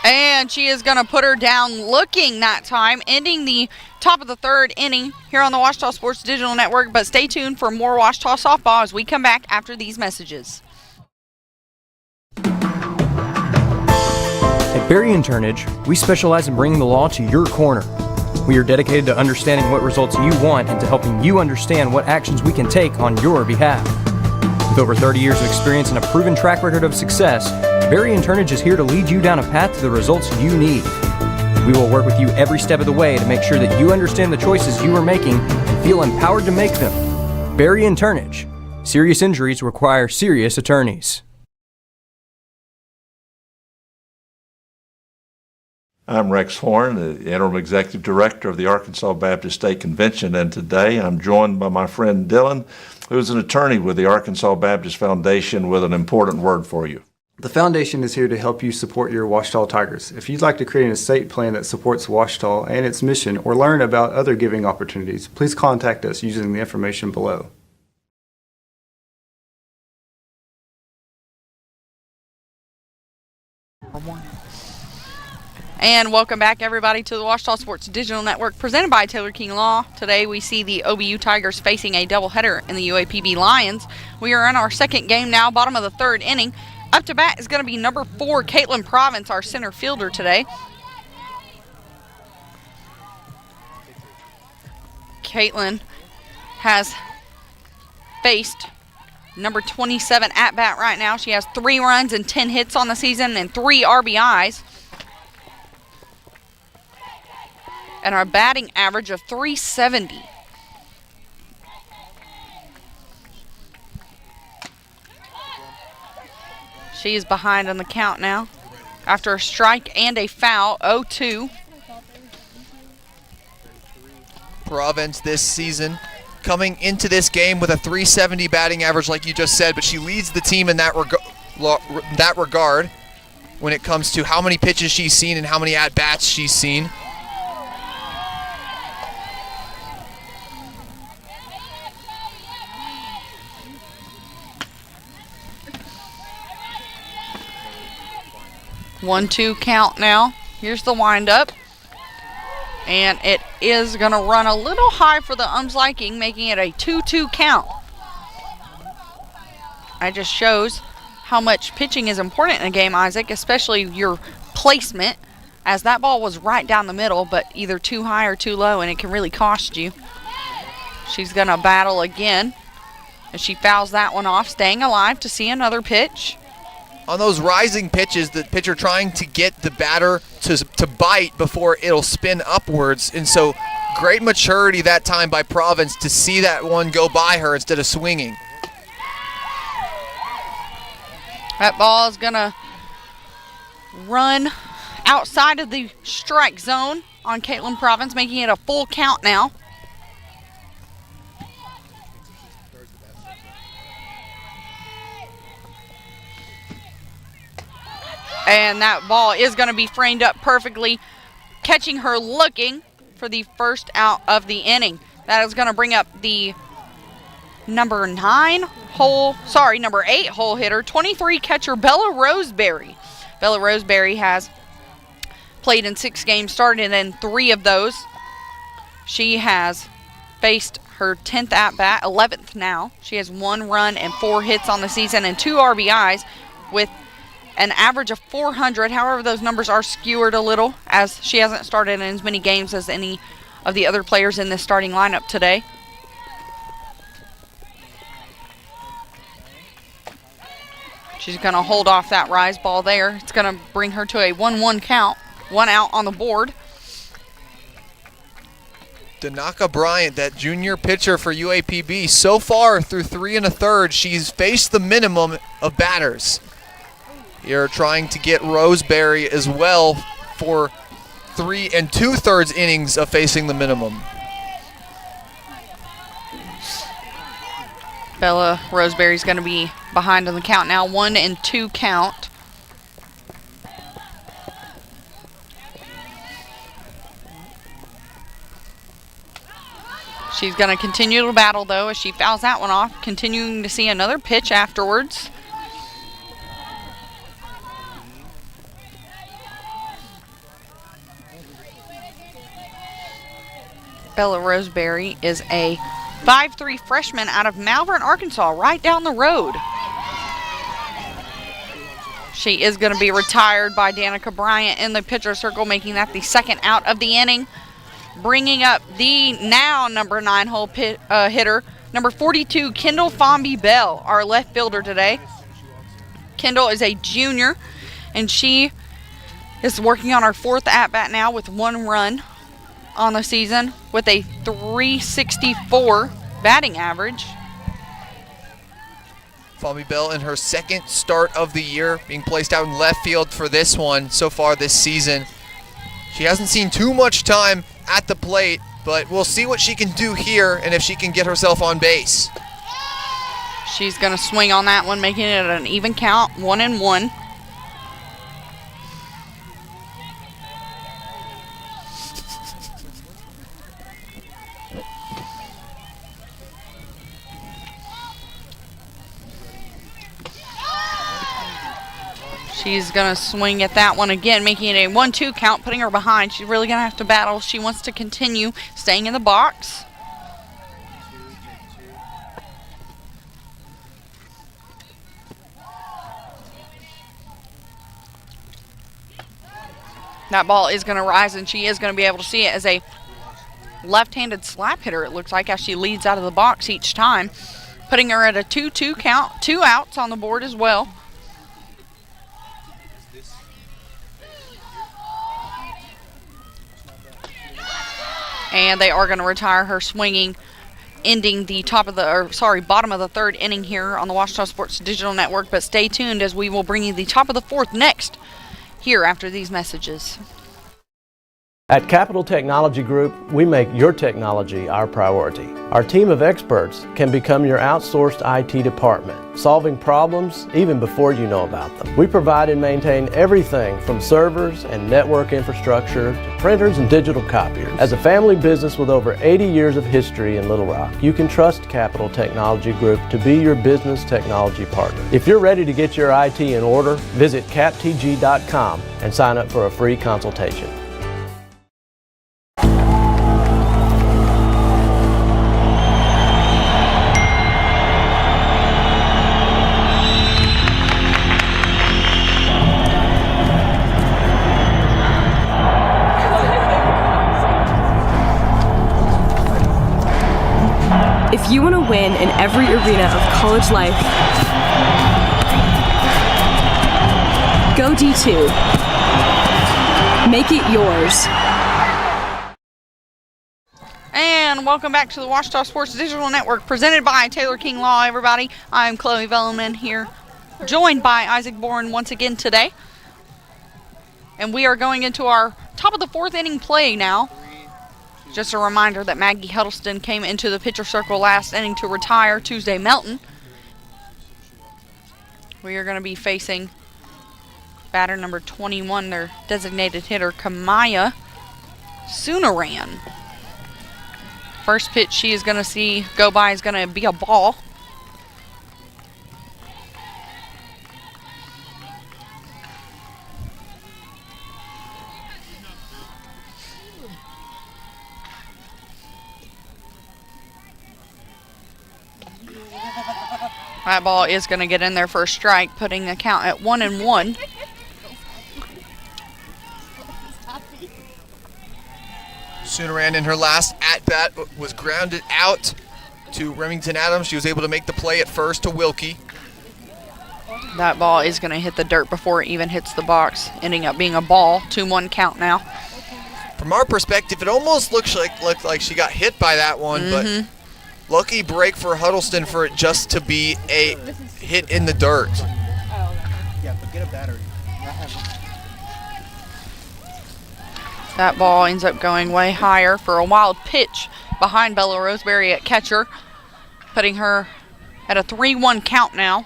And she is going to put her down looking that time, ending the top of the third inning here on the Ouachita Sports Digital Network. But stay tuned for more Ouachita softball as we come back after these messages. At Berry and Turnage, we specialize in bringing the law to your corner. We are dedicated to understanding what results you want and to helping you understand what actions we can take on your behalf. With over 30 years of experience and a proven track record of success, Berry and Turnage is here to lead you down a path to the results you need. We will work with you every step of the way to make sure that you understand the choices you are making and feel empowered to make them. Berry and Turnage. Serious injuries require serious attorneys. I'm Rex Horn, the Interim Executive Director of the Arkansas Baptist State Convention, and today I'm joined by my friend Dylan, who is an attorney with the Arkansas Baptist Foundation, with an important word for you. The foundation is here to help you support your Ouachita Tigers. If you'd like to create an estate plan that supports Ouachita and its mission, or learn about other giving opportunities, please contact us using the information below. And welcome back, everybody, to the Ouachita Sports Digital Network presented by Taylor King Law. Today we see the OBU Tigers facing a doubleheader in the UAPB Lions. We are in our second game now, bottom of the third inning. Up to bat is going to be number 4, Caitlin Province, our center fielder today. Caitlin has faced number 27 at bat right now. She has 3 runs and 10 hits on the season and 3 RBIs. And our batting average of .370. She is behind on the count now after a strike and a foul, 0-2. Province this season coming into this game with a .370 batting average, like you just said, but she leads the team in that regard when it comes to how many pitches she's seen and how many at-bats she's seen. One-two count now. Here's the windup. And it is going to run a little high for the ump's liking, making it a 2-2 count. That just shows how much pitching is important in a game, Isaac, especially your placement, as that ball was right down the middle, but either too high or too low, and it can really cost you. She's going to battle again, and she fouls that one off, staying alive to see another pitch. On those rising pitches, the pitcher trying to get the batter to bite before it'll spin upwards. And so great maturity that time by Province to see that one go by her instead of swinging. That ball is going to run outside of the strike zone on Caitlin Province, making it a full count now. And that ball is going to be framed up perfectly, catching her looking for the first out of the inning. That is going to bring up the number 8 hole hitter, 23 catcher Bella Roseberry. Bella Roseberry has played in 6 games, started in 3 of those. She has faced her 10th at-bat, 11th now. She has 1 run and 4 hits on the season and 2 RBIs with an average of 400. However, those numbers are skewered a little as she hasn't started in as many games as any of the other players in this starting lineup today. She's going to hold off that rise ball there. It's going to bring her to a 1-1 count. 1 out on the board. Danaka Bryant, that junior pitcher for UAPB, so far through 3 1/3, she's faced the minimum of batters. You're trying to get Roseberry as well for 3 2/3 innings of facing the minimum. Bella Roseberry's going to be behind on the count now. 1-2 count. She's going to continue to battle, though, as she fouls that one off, continuing to see another pitch afterwards. Bella Roseberry is a 5'3" freshman out of Malvern, Arkansas, right down the road. She is going to be retired by Danica Bryant in the pitcher circle, making that the 2nd out of the inning. Bringing up the now number 9 hole hitter, number 42, Kendall Fomby Bell, our left fielder today. Kendall is a junior, and she is working on her 4th at-bat now with 1 run on the season with a .364 batting average. Fomby Bell in her 2nd start of the year, being placed out in left field for this one so far this season. She hasn't seen too much time at the plate, but we'll see what she can do here and if she can get herself on base. She's going to swing on that one, making it an even count, 1-1. She's going to swing at that one again, making it a 1-2 count, putting her behind. She's really going to have to battle. She wants to continue staying in the box. That ball is going to rise, and she is going to be able to see it as a left-handed slap hitter, it looks like, as she leads out of the box each time, putting her at a 2-2 count, 2 outs on the board as well. And they are going to retire her swinging, ending the bottom of the 3rd inning here on the Washita Sports Digital Network. But stay tuned as we will bring you the top of the 4th next here after these messages. At Capital Technology Group, we make your technology our priority. Our team of experts can become your outsourced IT department, solving problems even before you know about them. We provide and maintain everything from servers and network infrastructure to printers and digital copiers. As a family business with over 80 years of history in Little Rock, you can trust Capital Technology Group to be your business technology partner. If you're ready to get your IT in order, visit captg.com and sign up for a free consultation. If you want to win in every arena of college life, go D2. Make it yours. And welcome back to the Washita Sports Digital Network, presented by Taylor King Law, everybody. I'm Chloe Velleman here, joined by Isaac Bourne once again today. And we are going into our top of the 4th inning play now. Just a reminder that Maggie Huddleston came into the pitcher circle last inning to retire Tuesday Melton. We are going to be facing batter number 21, their designated hitter, Kamaya Sunaran. First pitch she is going to see go by is going to be a ball. That ball is going to get in there for a strike, putting the count at 1-1. Sooneran in her last at-bat was grounded out to Remington Adams. She was able to make the play at first to Wilkie. That ball is going to hit the dirt before it even hits the box, ending up being a ball. 2-1 count now. From our perspective, it almost looked like she got hit by that one, but lucky break for Huddleston for it just to be a hit in the dirt. Yeah, but get a battery. That ball ends up going way higher for a wild pitch behind Bella Roseberry at catcher, putting her at a 3-1 count now.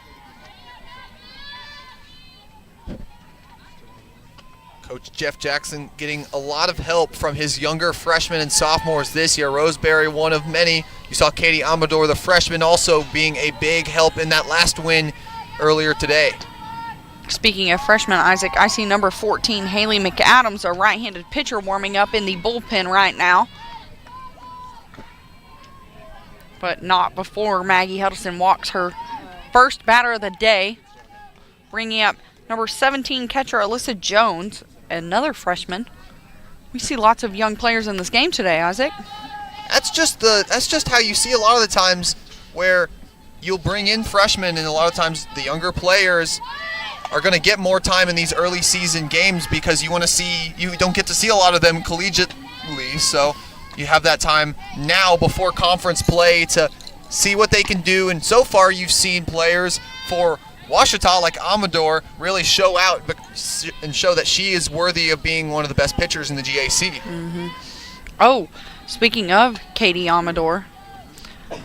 Coach Jeff Jackson getting a lot of help from his younger freshmen and sophomores this year. Roseberry, one of many. You saw Katie Amador, the freshman, also being a big help in that last win earlier today. Speaking of freshmen, Isaac, I see number 14, Haley McAdams, a right-handed pitcher, warming up in the bullpen right now. But not before Maggie Huddleston walks her first batter of the day, bringing up number 17, catcher Alyssa Jones, another freshman. We see lots of young players in this game today, Isaac. That's just how you see a lot of the times where you'll bring in freshmen, and a lot of times the younger players are going to get more time in these early season games because you don't get to see a lot of them collegiately, so you have that time now before conference play to see what they can do. And so far you've seen players for Ouachita like Amador really show out and show that she is worthy of being one of the best pitchers in the GAC. Oh, speaking of Katie Amador,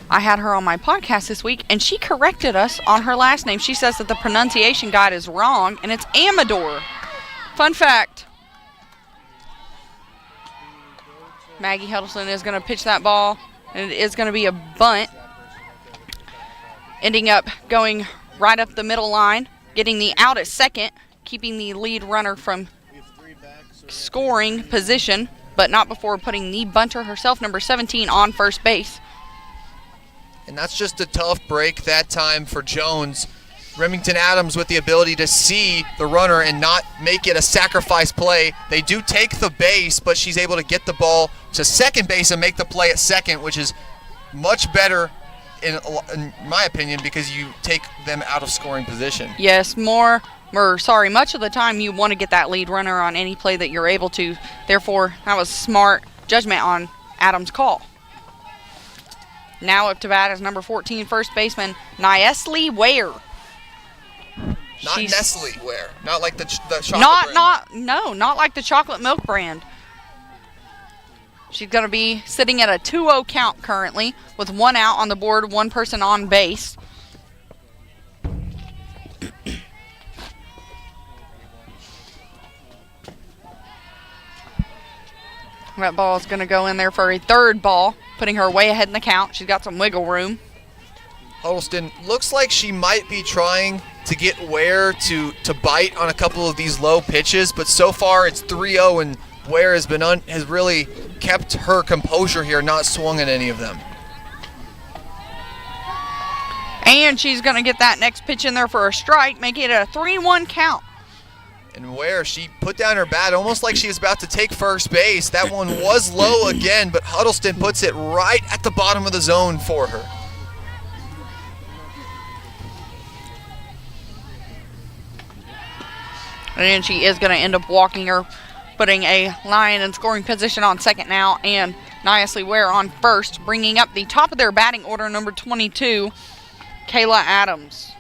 I had her on my podcast this week, and she corrected us on her last name. She says that the pronunciation guide is wrong, and it's Amador. Fun fact. Maggie Huddleston is going to pitch that ball, and it is going to be a bunt, ending up going right up the middle line, getting the out at second, keeping the lead runner from scoring position, but not before putting the bunter herself, number 17, on first base. And that's just a tough break that time for Jones. Remington Adams with the ability to see the runner and not make it a sacrifice play. They do take the base, but she's able to get the ball to second base and make the play at second, which is much better in my opinion because you take them out of scoring position. Yes, much of the time you want to get that lead runner on any play that you're able to. Therefore, that was smart judgment on Adams' call. Now up to bat is number 14, first baseman Niesli Ware. Not Nestle Ware, not like the chocolate brand. Not like the chocolate milk brand. She's going to be sitting at a 2-0 count currently with one out on the board, one person on base. That ball is going to go in there for a third ball, putting her way ahead in the count. She's got some wiggle room. Huddleston looks like she might be trying to get Ware to bite on a couple of these low pitches, but so far it's 3-0, and Ware has really kept her composure here, not swung at any of them. And she's going to get that next pitch in there for a strike, making it a 3-1 count. And Ware, she put down her bat almost like she was about to take first base. That one was low again, but Huddleston puts it right at the bottom of the zone for her. And she is going to end up walking her, putting a line in scoring position on second now, and Niesli Ware on first, bringing up the top of their batting order, number 22, Kayla Adams.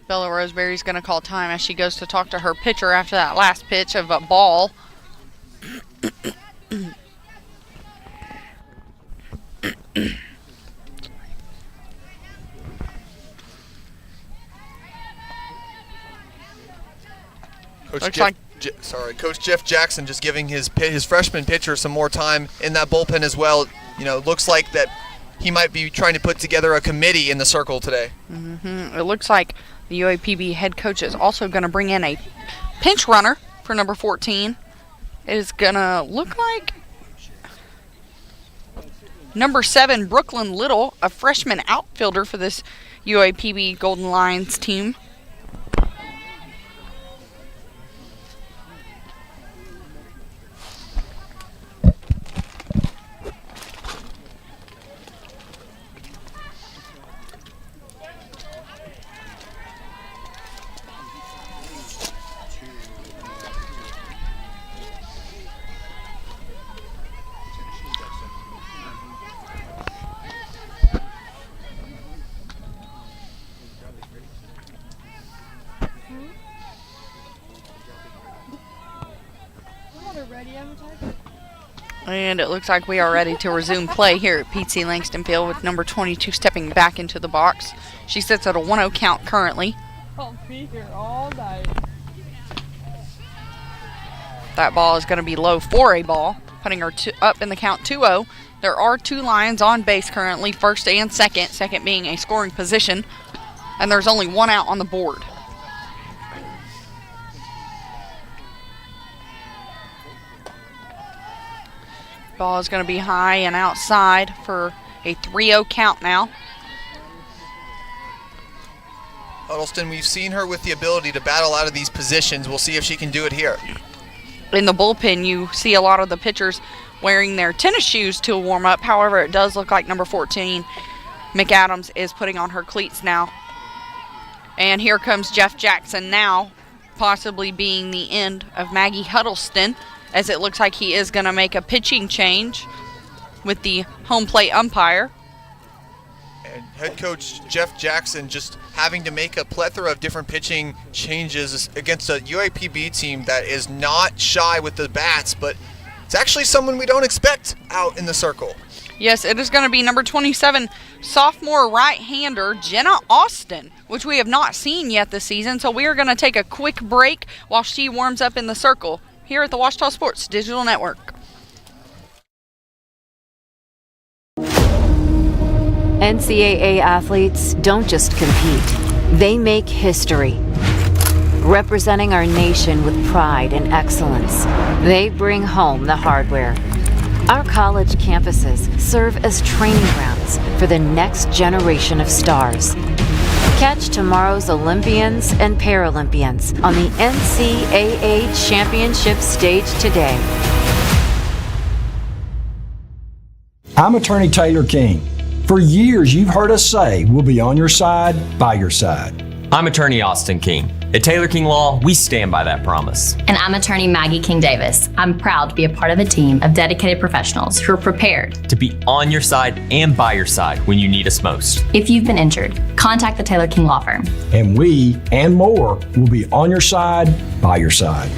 Bella Roseberry's going to call time as she goes to talk to her pitcher after that last pitch of a ball. Coach Jeff Jackson just giving his freshman pitcher some more time in that bullpen as well. You know, looks like that he might be trying to put together a committee in the circle today. It looks like the UAPB head coach is also going to bring in a pinch runner for number 14. It is going to look like number 7, Brooklyn Little, a freshman outfielder for this UAPB Golden Lions team. And it looks like we are ready to resume play here at PC Langston Field with number 22 stepping back into the box. She sits at a 1-0 count currently. I'll be here all night. That ball is going to be low for a ball, putting her up in the count 2-0. There are 2 Lions on base currently, first and second, second being a scoring position, and there's only 1 out on the board. Ball is going to be high and outside for a 3-0 count now. Huddleston, we've seen her with the ability to battle out of these positions. We'll see if she can do it here. In the bullpen, you see a lot of the pitchers wearing their tennis shoes to warm up. However, it does look like number 14, McAdams, is putting on her cleats now. And here comes Jeff Jackson now, possibly being the end of Maggie Huddleston, as it looks like he is going to make a pitching change with the home plate umpire. And head coach Jeff Jackson just having to make a plethora of different pitching changes against a UAPB team that is not shy with the bats, but it's actually someone we don't expect out in the circle. Yes, it is going to be number 27, sophomore right-hander Jenna Austin, which we have not seen yet this season. So we are going to take a quick break while she warms up in the circle here at the Ouachita Sports Digital Network. NCAA athletes don't just compete, they make history. Representing our nation with pride and excellence, they bring home the hardware. Our college campuses serve as training grounds for the next generation of stars. Catch tomorrow's Olympians and Paralympians on the NCAA Championship stage today. I'm Attorney Taylor King. For years, you've heard us say we'll be on your side, by your side. I'm Attorney Austin King. At Taylor King Law, we stand by that promise. And I'm attorney Maggie King Davis. I'm proud to be a part of a team of dedicated professionals who are prepared to be on your side and by your side when you need us most. If you've been injured, contact the Taylor King Law Firm. And we, and more, will be on your side, by your side.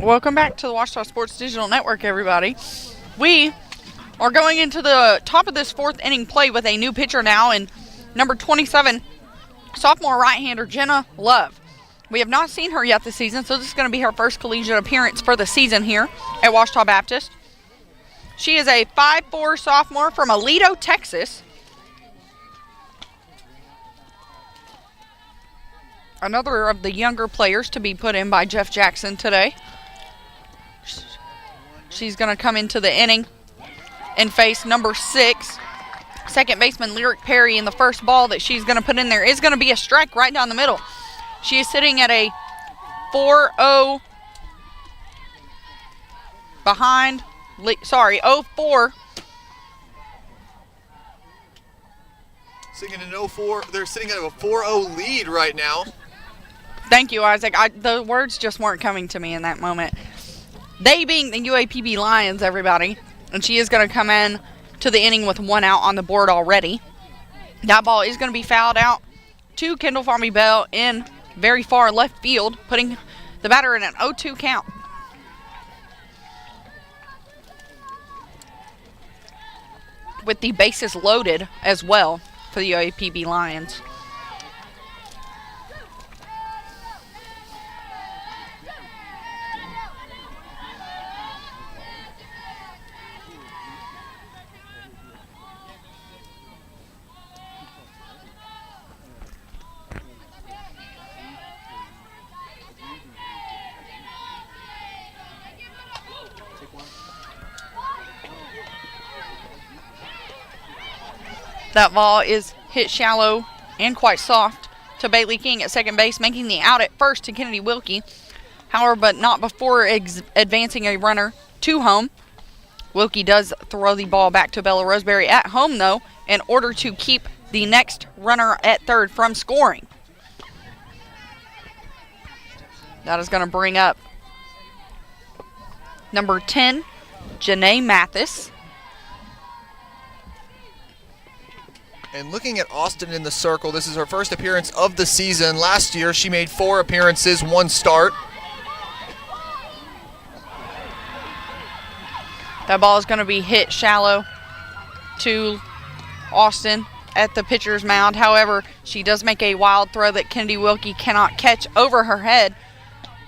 Welcome back to the Ouachita Sports Digital Network, everybody. We are going into the top of this 4th inning play with a new pitcher now, and number 27, sophomore right-hander Jenna Love. We have not seen her yet this season, so this is going to be her first collegiate appearance for the season here at Ouachita Baptist. She is a 5'4" sophomore from Aledo, Texas. Another of the younger players to be put in by Jeff Jackson today. She's going to come into the inning and face number 6, second baseman Lyric Perry, and the first ball that she's going to put in there is going to be a strike right down the middle. She is sitting at a 4-0 behind, 0-4. Sitting at an 0-4, they're sitting at a 4-0 lead right now. Thank you, Isaac. The words just weren't coming to me in that moment. They being the UAPB Lions, everybody. And she is going to come in to the inning with 1 out on the board already. That ball is going to be fouled out to Kendall Farmy Bell in very far left field, putting the batter in an 0-2 count. With the bases loaded as well. for the UAPB Lions. That ball is hit shallow and quite soft to Bailey King at second base, making the out at first to Kennedy Wilkie. However, but not before advancing a runner to home. Wilkie does throw the ball back to Bella Roseberry at home, though, in order to keep the next runner at third from scoring. That is going to bring up number 10, Janae Mathis. And looking at Austin in the circle, this is her first appearance of the season. Last year, she made 4 appearances, 1 start. That ball is going to be hit shallow to Austin at the pitcher's mound. However, she does make a wild throw that Kennedy Wilkie cannot catch over her head,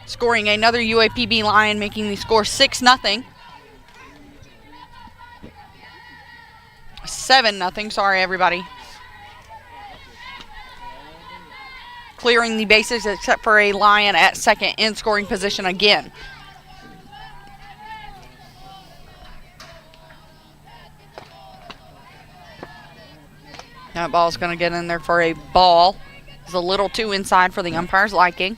scoring another UAPB Lion, making the score 6-0. 7-0, sorry everybody. Clearing the bases except for a Lion at second in scoring position again. That ball's going to get in there for a ball. It's a little too inside for the umpire's liking.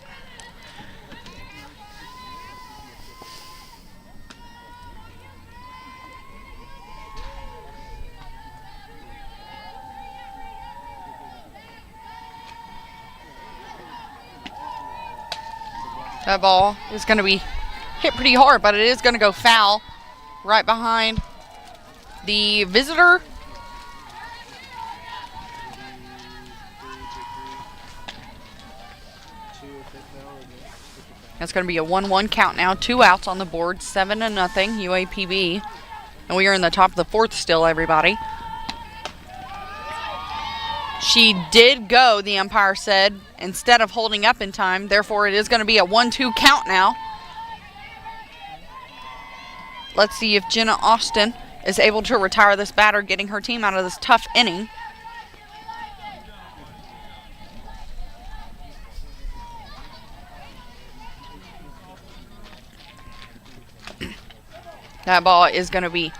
That ball is going to be hit pretty hard, but it is going to go foul right behind the visitor. That's going to be a 1-1 count now. 2 outs on the board, 7-0 UAPB. And we are in the top of the 4th still, everybody. She did go, the umpire said, instead of holding up in time. Therefore, it is going to be a 1-2 count now. Let's see if Jenna Austin is able to retire this batter, getting her team out of this tough inning. That ball is going to be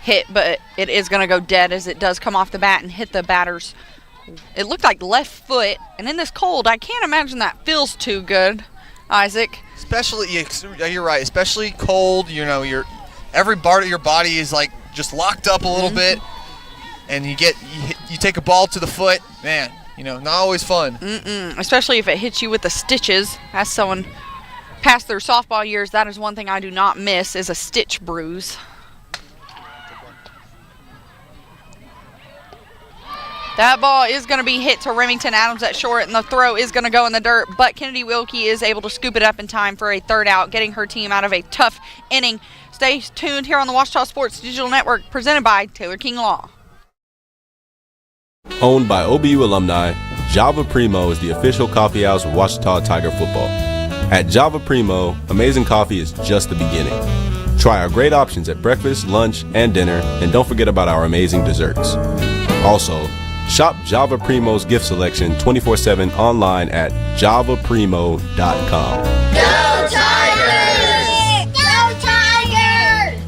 hit, but it is going to go dead as it does come off the bat and hit the batter's. It looked like left foot, and in this cold, I can't imagine that feels too good, Isaac. Especially, yeah, you're right. Especially cold. You know, every part of your body is like just locked up a little bit, and you take a ball to the foot. Man, not always fun. Especially if it hits you with the stitches. As someone past their softball years, that is one thing I do not miss, is a stitch bruise. That ball is going to be hit to Remington Adams at short, and the throw is going to go in the dirt, but Kennedy Wilkie is able to scoop it up in time for a 3rd out, getting her team out of a tough inning. Stay tuned here on the Ouachita Sports Digital Network, presented by Taylor King Law. Owned by OBU alumni, Java Primo is the official coffee house of Ouachita Tiger football. At Java Primo, amazing coffee is just the beginning. Try our great options at breakfast, lunch, and dinner, and don't forget about our amazing desserts. Also, shop Java Primo's gift selection 24/7 online at javaprimo.com. Go Tigers! Go Tigers!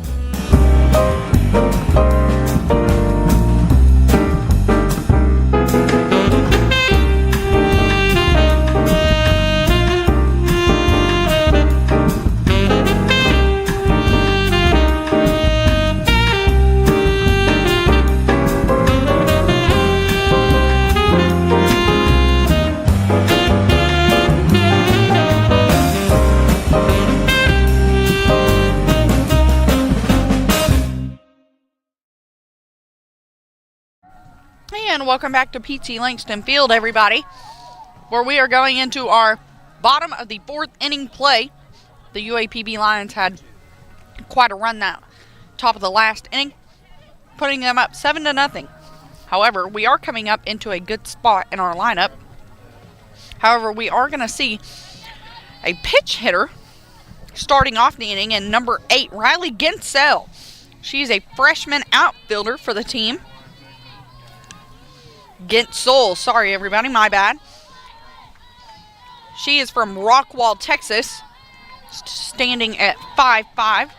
And welcome back to P.T. Langston Field, everybody, where we are going into our bottom of the 4th inning play. The UAPB Lions had quite a run that top of the last inning, putting them up 7-0. However, we are coming up into a good spot in our lineup. However, we are going to see a pitch hitter starting off the inning, and number 8, Riley Gensel. She's a freshman outfielder for the team. Gensel, sorry everybody, my bad. She is from Rockwall, Texas, standing at 5'5".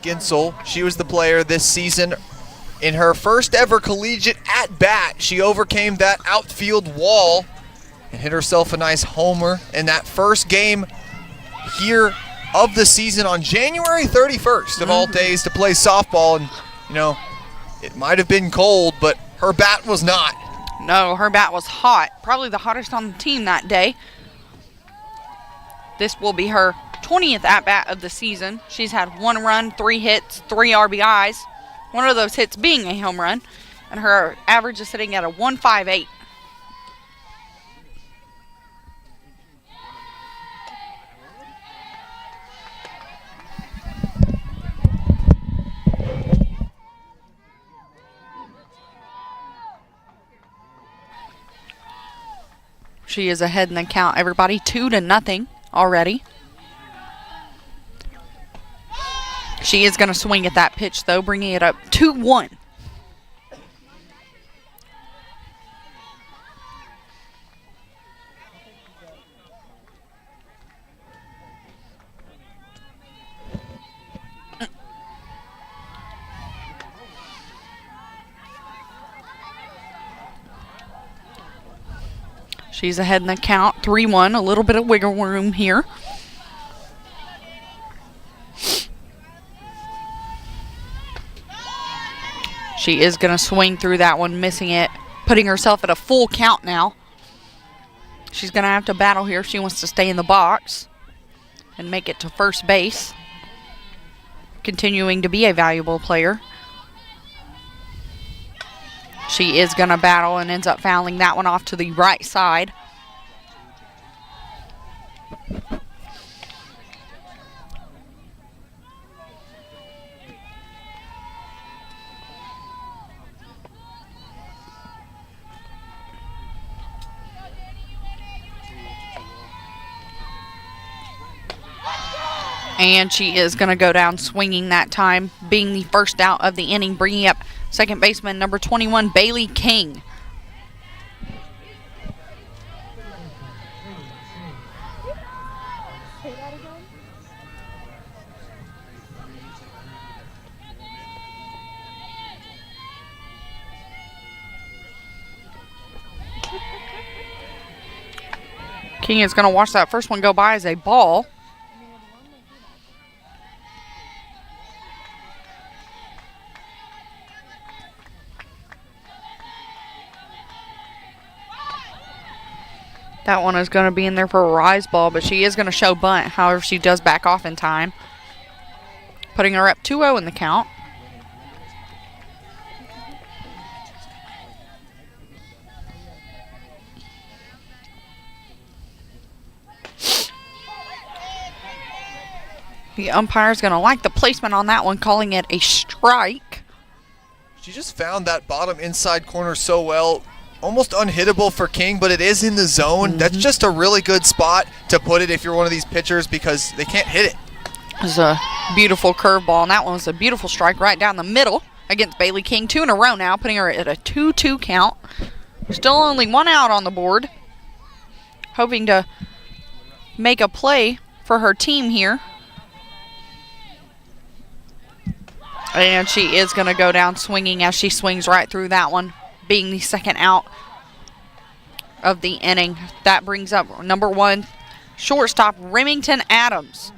Ginsel, she was the player this season. In her first ever collegiate at-bat, she overcame that outfield wall and hit herself a nice homer in that first game here of the season on January 31st of all days to play softball. And, you know, it might have been cold, but her bat was not. No, her bat was hot. Probably the hottest on the team that day. This will be her 20th at-bat of the season. She's had 1 run, 3 hits, 3 RBIs. One of those hits being a home run. And her average is sitting at a 1.58. She is ahead in the count, everybody. 2-0 already. She is going to swing at that pitch, though, bringing it up 2-1. She's ahead in the count, 3-1. A little bit of wiggle room here. She is going to swing through that one, missing it, putting herself at a full count now. She's going to have to battle here if she wants to stay in the box and make it to first base. Continuing to be a valuable player. She is going to battle and ends up fouling that one off to the right side. And she is going to go down swinging that time, being the first out of the inning, bringing up second baseman number 21, Bailey King. King is going to watch that first one go by as a ball. That one is going to be in there for a rise ball, but she is going to show bunt. However, she does back off in time, putting her up 2-0 in the count. The umpire is going to like the placement on that one, calling it a strike. She just found that bottom inside corner so well. Almost unhittable for King, but it is in the zone. That's just a really good spot to put it if you're one of these pitchers because they can't hit it. It's a beautiful curveball, and that one was a beautiful strike right down the middle against Bailey King. 2 in a row now, putting her at a 2-2 count. Still only 1 out on the board. Hoping to make a play for her team here. And she is going to go down swinging as she swings right through that one, being the second out of the inning. That brings up number 1, shortstop Remington Adams.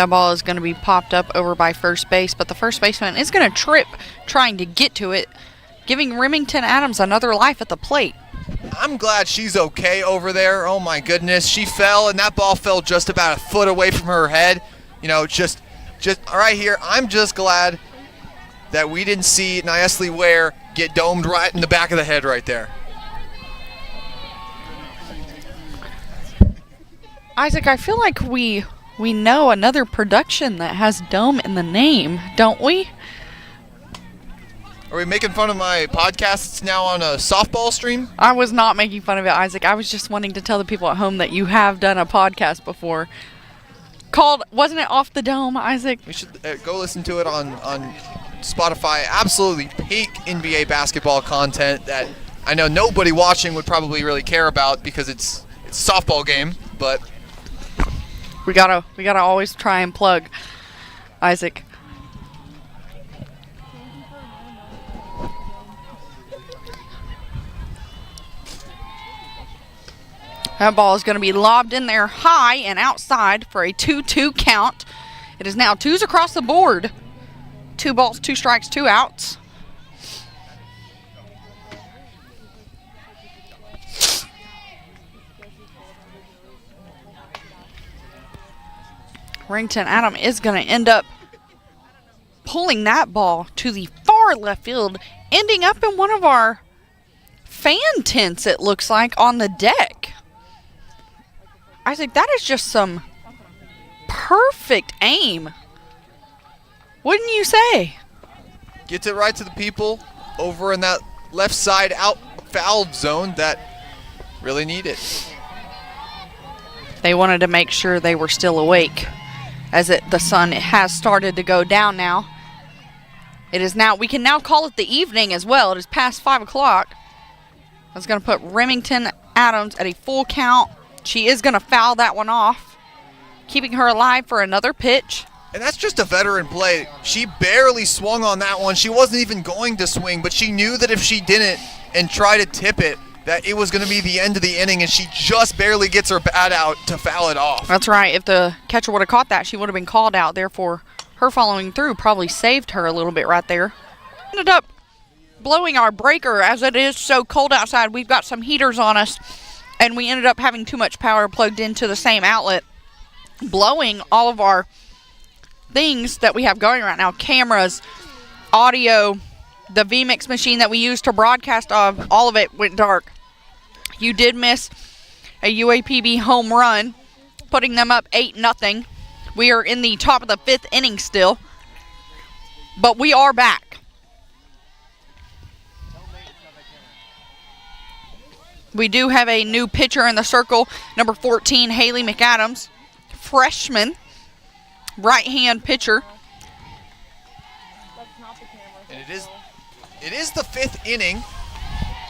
That ball is going to be popped up over by first base, but the first baseman is going to trip trying to get to it, giving Remington Adams another life at the plate. I'm glad she's okay over there. Oh my goodness, she fell, and that ball fell just about a foot away from her head. You know, just right here. I'm just glad that we didn't see Nyesli Ware get domed right in the back of the head right there. Isaac, I feel like we know another production that has dome in the name, don't we? Are we making fun of my podcast now on a softball stream? I was not making fun of it, Isaac. I was just wanting to tell the people at home that you have done a podcast before. Called, wasn't it Off the Dome, Isaac? We should go listen to it on Spotify. Absolutely peak NBA basketball content that I know nobody watching would probably really care about because it's a softball game, but we gotta always try and plug, Isaac. That ball is going to be lobbed in there high and outside for a 2-2 count. It is now 2s across the board. 2 balls, 2 strikes, 2 outs. Remington Adams is going to end up pulling that ball to the far left field, ending up in one of our fan tents, it looks like, on the deck. Isaac, that is just some perfect aim. Wouldn't you say? Gets it right to the people over in that left side out foul zone that really need it. They wanted to make sure they were still awake as the sun has started to go down now. It is now, we can now call it the evening as well. It is past 5 o'clock. That's going to put Remington Adams at a full count. She is going to foul that one off, keeping her alive for another pitch. And that's just a veteran play. She barely swung on that one. She wasn't even going to swing, but she knew that if she didn't and tried to tip it, that it was going to be the end of the inning, and she just barely gets her bat out to foul it off. That's right. If the catcher would have caught that, she would have been called out. Therefore, her following through probably saved her a little bit right there. Ended up blowing our breaker as it is so cold outside. We've got some heaters on us, and we ended up having too much power plugged into the same outlet, blowing all of our things that we have going right now, cameras, audio, the VMix machine that we use to broadcast of, all of it went dark. You did miss a UAPB home run, putting them up 8-0. We are in the top of the 5th inning still, but we are back. We do have a new pitcher in the circle, number 14, Haley McAdams, freshman, right-hand pitcher. And it is the 5th inning.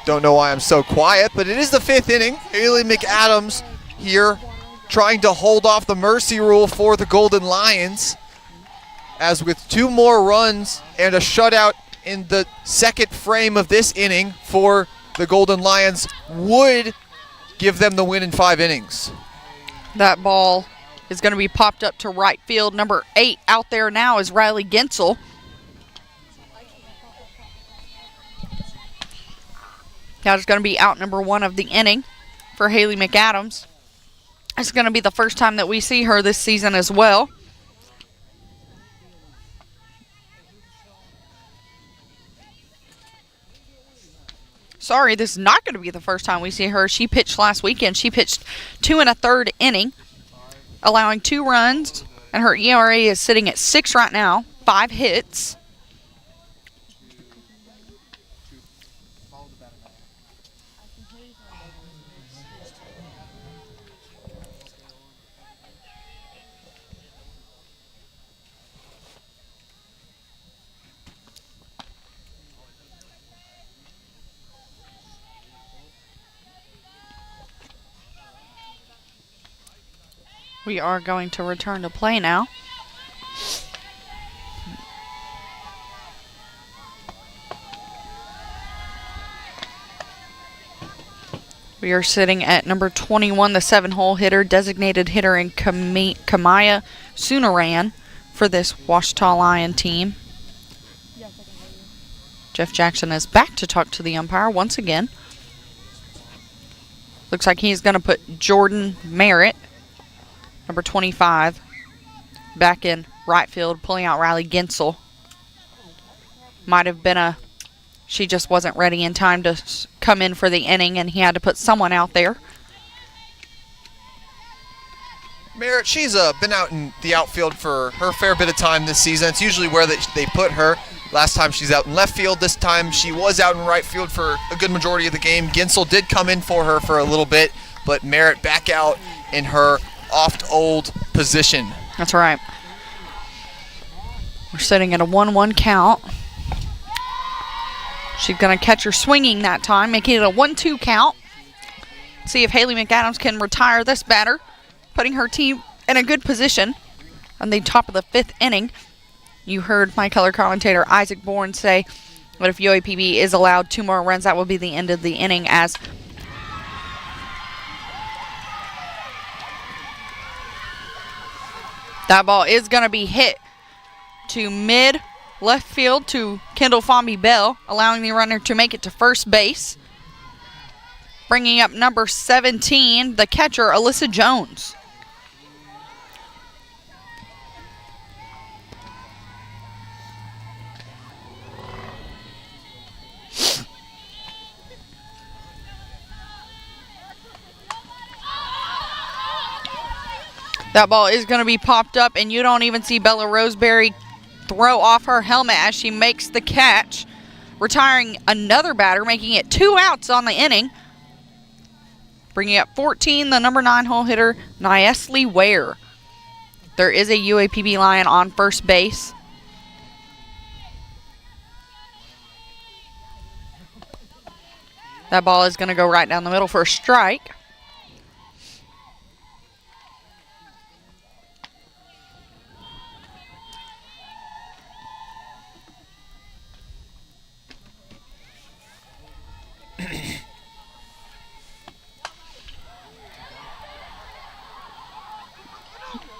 Don't know why I'm so quiet, but it is the 5th inning. Haley McAdams here trying to hold off the mercy rule for the Golden Lions, as with 2 more runs and a shutout in the 2nd frame of this inning for the Golden Lions would give them the win in 5 innings. That ball is going to be popped up to right field. Number 8 out there now is Riley Gensel. That is going to be out number 1 of the inning for Haley McAdams. It's going to be the first time that we see her this season as well. Sorry, this is not going to be the first time we see her. She pitched last weekend. She pitched 2 1/3 inning, allowing 2 runs, and her ERA is sitting at 6 right now, 5 hits. We are going to return to play now. We are sitting at number 21, the 7-hole hitter, designated hitter in Kamaya Sunaran for this Ouachita Lion team. Jeff Jackson is back to talk to the umpire once again. Looks like he's going to put Jordan Merritt, number 25, back in right field, pulling out Riley Gensel. Might have been she just wasn't ready in time to come in for the inning, and he had to put someone out there. Merritt, she's been out in the outfield for her fair bit of time this season. It's usually where they put her. Last time she's out in left field. This time she was out in right field for a good majority of the game. Gensel did come in for her for a little bit, but Merritt back out in her oft-old position. That's right. We're sitting at a 1-1 count. She's going to catch her swinging that time, making it a 1-2 count. See if Haley McAdams can retire this batter, putting her team in a good position on the top of the 5th inning. You heard my color commentator Isaac Bourne say that if UAPB is allowed 2 more runs, that will be the end of the inning, as that ball is going to be hit to mid left field to Kendall Fomby Bell, allowing the runner to make it to first base. Bringing up number 17, the catcher, Alyssa Jones. That ball is going to be popped up, and you don't even see Bella Roseberry throw off her helmet as she makes the catch, retiring another batter, making it 2 outs on the inning. Bringing up 14, the number 9-hole hitter, Niesley Ware. There is a UAPB Lion on first base. That ball is going to go right down the middle for a strike.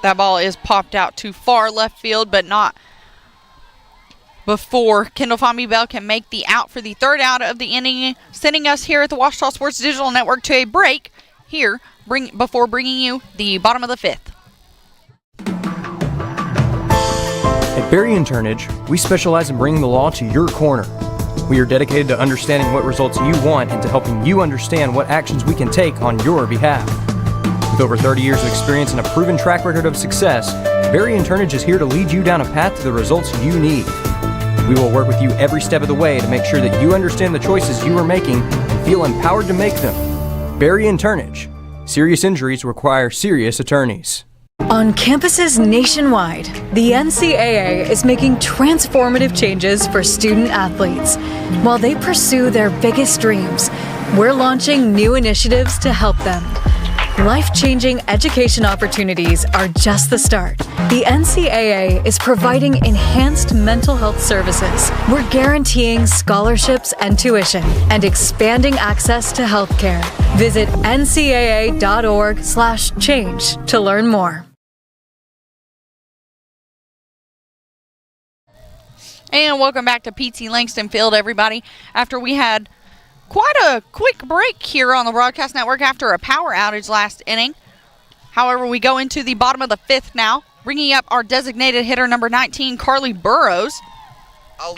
That ball is popped out to far left field, but not before Kendall Fomby Bell can make the out for the 3rd out of the inning, sending us here at the Ouachita Sports Digital Network to a break here before bringing you the bottom of the 5th. At Berry & Turnage, we specialize in bringing the law to your corner. We are dedicated to understanding what results you want and to helping you understand what actions we can take on your behalf. With over 30 years of experience and a proven track record of success, Berry & Turnage is here to lead you down a path to the results you need. We will work with you every step of the way to make sure that you understand the choices you are making and feel empowered to make them. Berry & Turnage. Serious injuries require serious attorneys. On campuses nationwide, the NCAA is making transformative changes for student athletes. While they pursue their biggest dreams, we're launching new initiatives to help them. Life-changing education opportunities are just the start. The NCAA is providing enhanced mental health services. We're guaranteeing scholarships and tuition and expanding access to healthcare. Visit ncaa.org/change to learn more. And welcome back to PT Langston Field, everybody. After we had quite a quick break here on the broadcast network after a power outage last inning. However, we go into the bottom of the 5th now, bringing up our designated hitter, number 19, Carly Burrows. I'll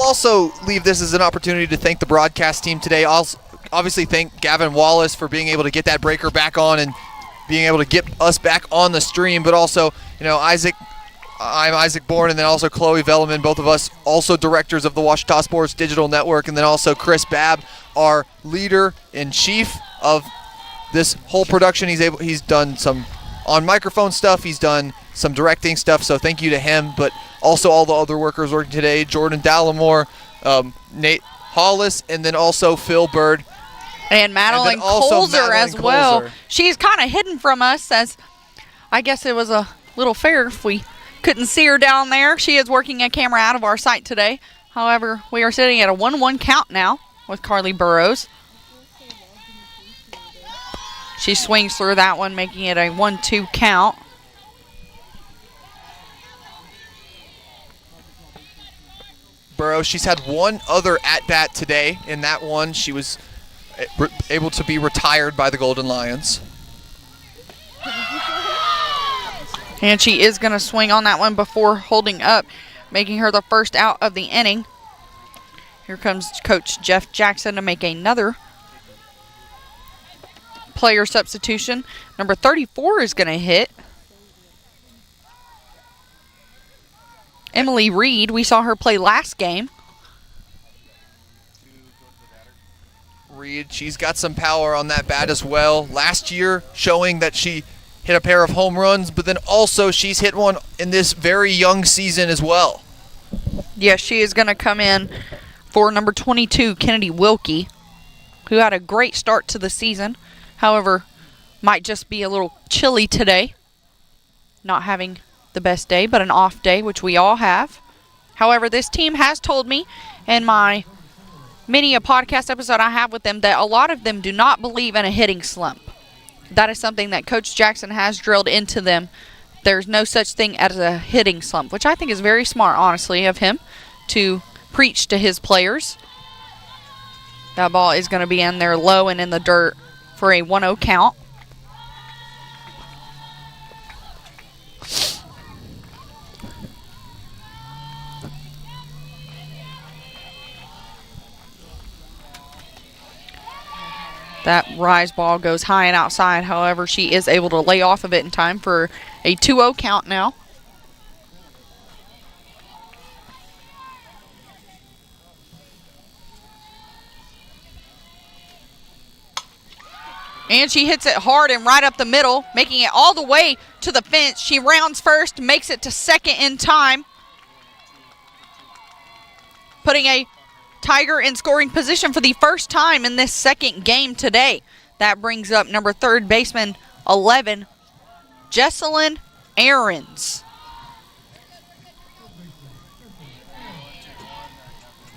also leave this as an opportunity to thank the broadcast team today. I'll obviously thank Gavin Wallace for being able to get that breaker back on and being able to get us back on the stream, but also, I'm Isaac Bourne, and then also Chloe Velleman, both of us also directors of the Ouachita Sports Digital Network, and then also Chris Babb, our leader-in-chief of this whole production. He's done some on-microphone stuff, he's done some directing stuff, so thank you to him, but also all the other workers working today, Jordan Dallimore, Nate Hollis, and then also Phil Bird. And Madeline Colzer as well. She's kind of hidden from us, as I guess it was a little fair if we couldn't see her down there. She is working a camera out of our sight today. However, we are sitting at a 1-1 count now with Carly Burrows. She swings through that one, making it a 1-2 count. Burrows, she's had one other at-bat today. In that one, she was able to be retired by the Golden Lions. And she is going to swing on that one before holding up, making her the first out of the inning. Here comes Coach Jeff Jackson to make another player substitution. Number 34 is going to hit. Emily Reed, we saw her play last game. Reed, she's got some power on that bat as well. Last year, showing that she hit a pair of home runs, but then also she's hit one in this very young season as well. Yes, she is going to come in for number 22, Kennedy Wilkie, who had a great start to the season. However, might just be a little chilly today. Not having the best day, but an off day, which we all have. However, this team has told me in my many a podcast episode I have with them that a lot of them do not believe in a hitting slump. That is something that Coach Jackson has drilled into them. There's no such thing as a hitting slump, which I think is very smart, honestly, of him to preach to his players. That ball is going to be in there low and in the dirt for a 1-0 count. That rise ball goes high and outside. However, she is able to lay off of it in time for a 2-0 count now. And she hits it hard and right up the middle, making it all the way to the fence. She rounds first, makes it to second in time, putting a Tiger in scoring position for the first time in this second game today. That brings up number third baseman 11, Jesselyn Aarons.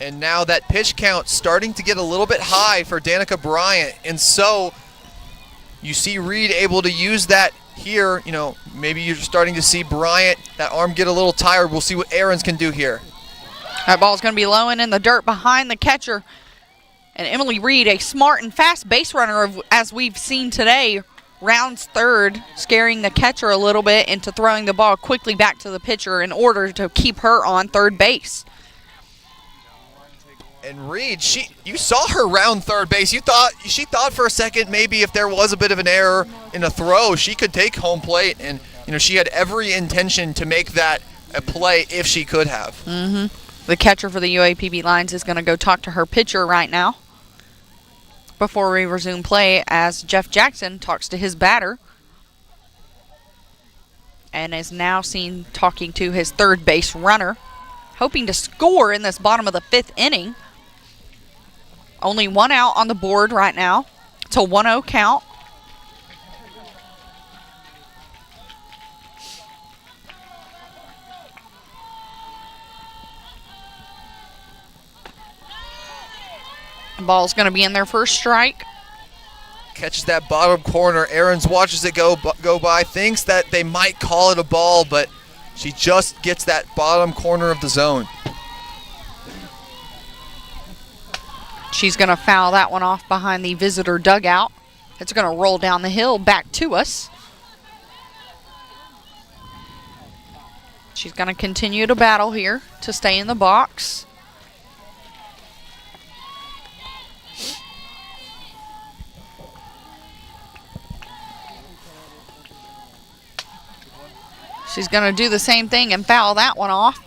And now that pitch count starting to get a little bit high for Danica Bryant. And so you see Reed able to use that here. You know, maybe you're starting to see Bryant, that arm get a little tired. We'll see what Aarons can do here. That ball's going to be low and in the dirt behind the catcher. And Emily Reed, a smart and fast base runner, as we've seen today, rounds third, scaring the catcher a little bit into throwing the ball quickly back to the pitcher in order to keep her on third base. And Reed, you saw her round third base. She thought for a second maybe if there was a bit of an error in a throw, she could take home plate. And, you know, she had every intention to make that a play if she could have. Mm-hmm. The catcher for the UAPB Lions is going to go talk to her pitcher right now before we resume play as Jeff Jackson talks to his batter and is now seen talking to his third base runner, hoping to score in this bottom of the fifth inning. Only one out on the board right now. It's a 1-0 count. Ball's going to be in there for a strike. Catches that bottom corner. Aarons watches it go by, thinks that they might call it a ball, but she just gets that bottom corner of the zone. She's going to foul that one off behind the visitor dugout. It's going to roll down the hill back to us. She's going to continue to battle here to stay in the box. She's going to do the same thing and foul that one off.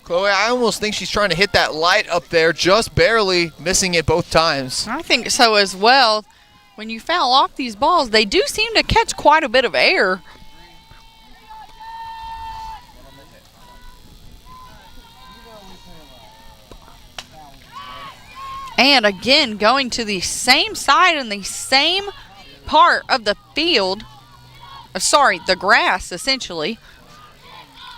Chloe, I almost think she's trying to hit that light up there, just barely missing it both times. I think so as well. When you foul off these balls, they do seem to catch quite a bit of air. And again, going to the same side and the same part of the field. The grass, essentially.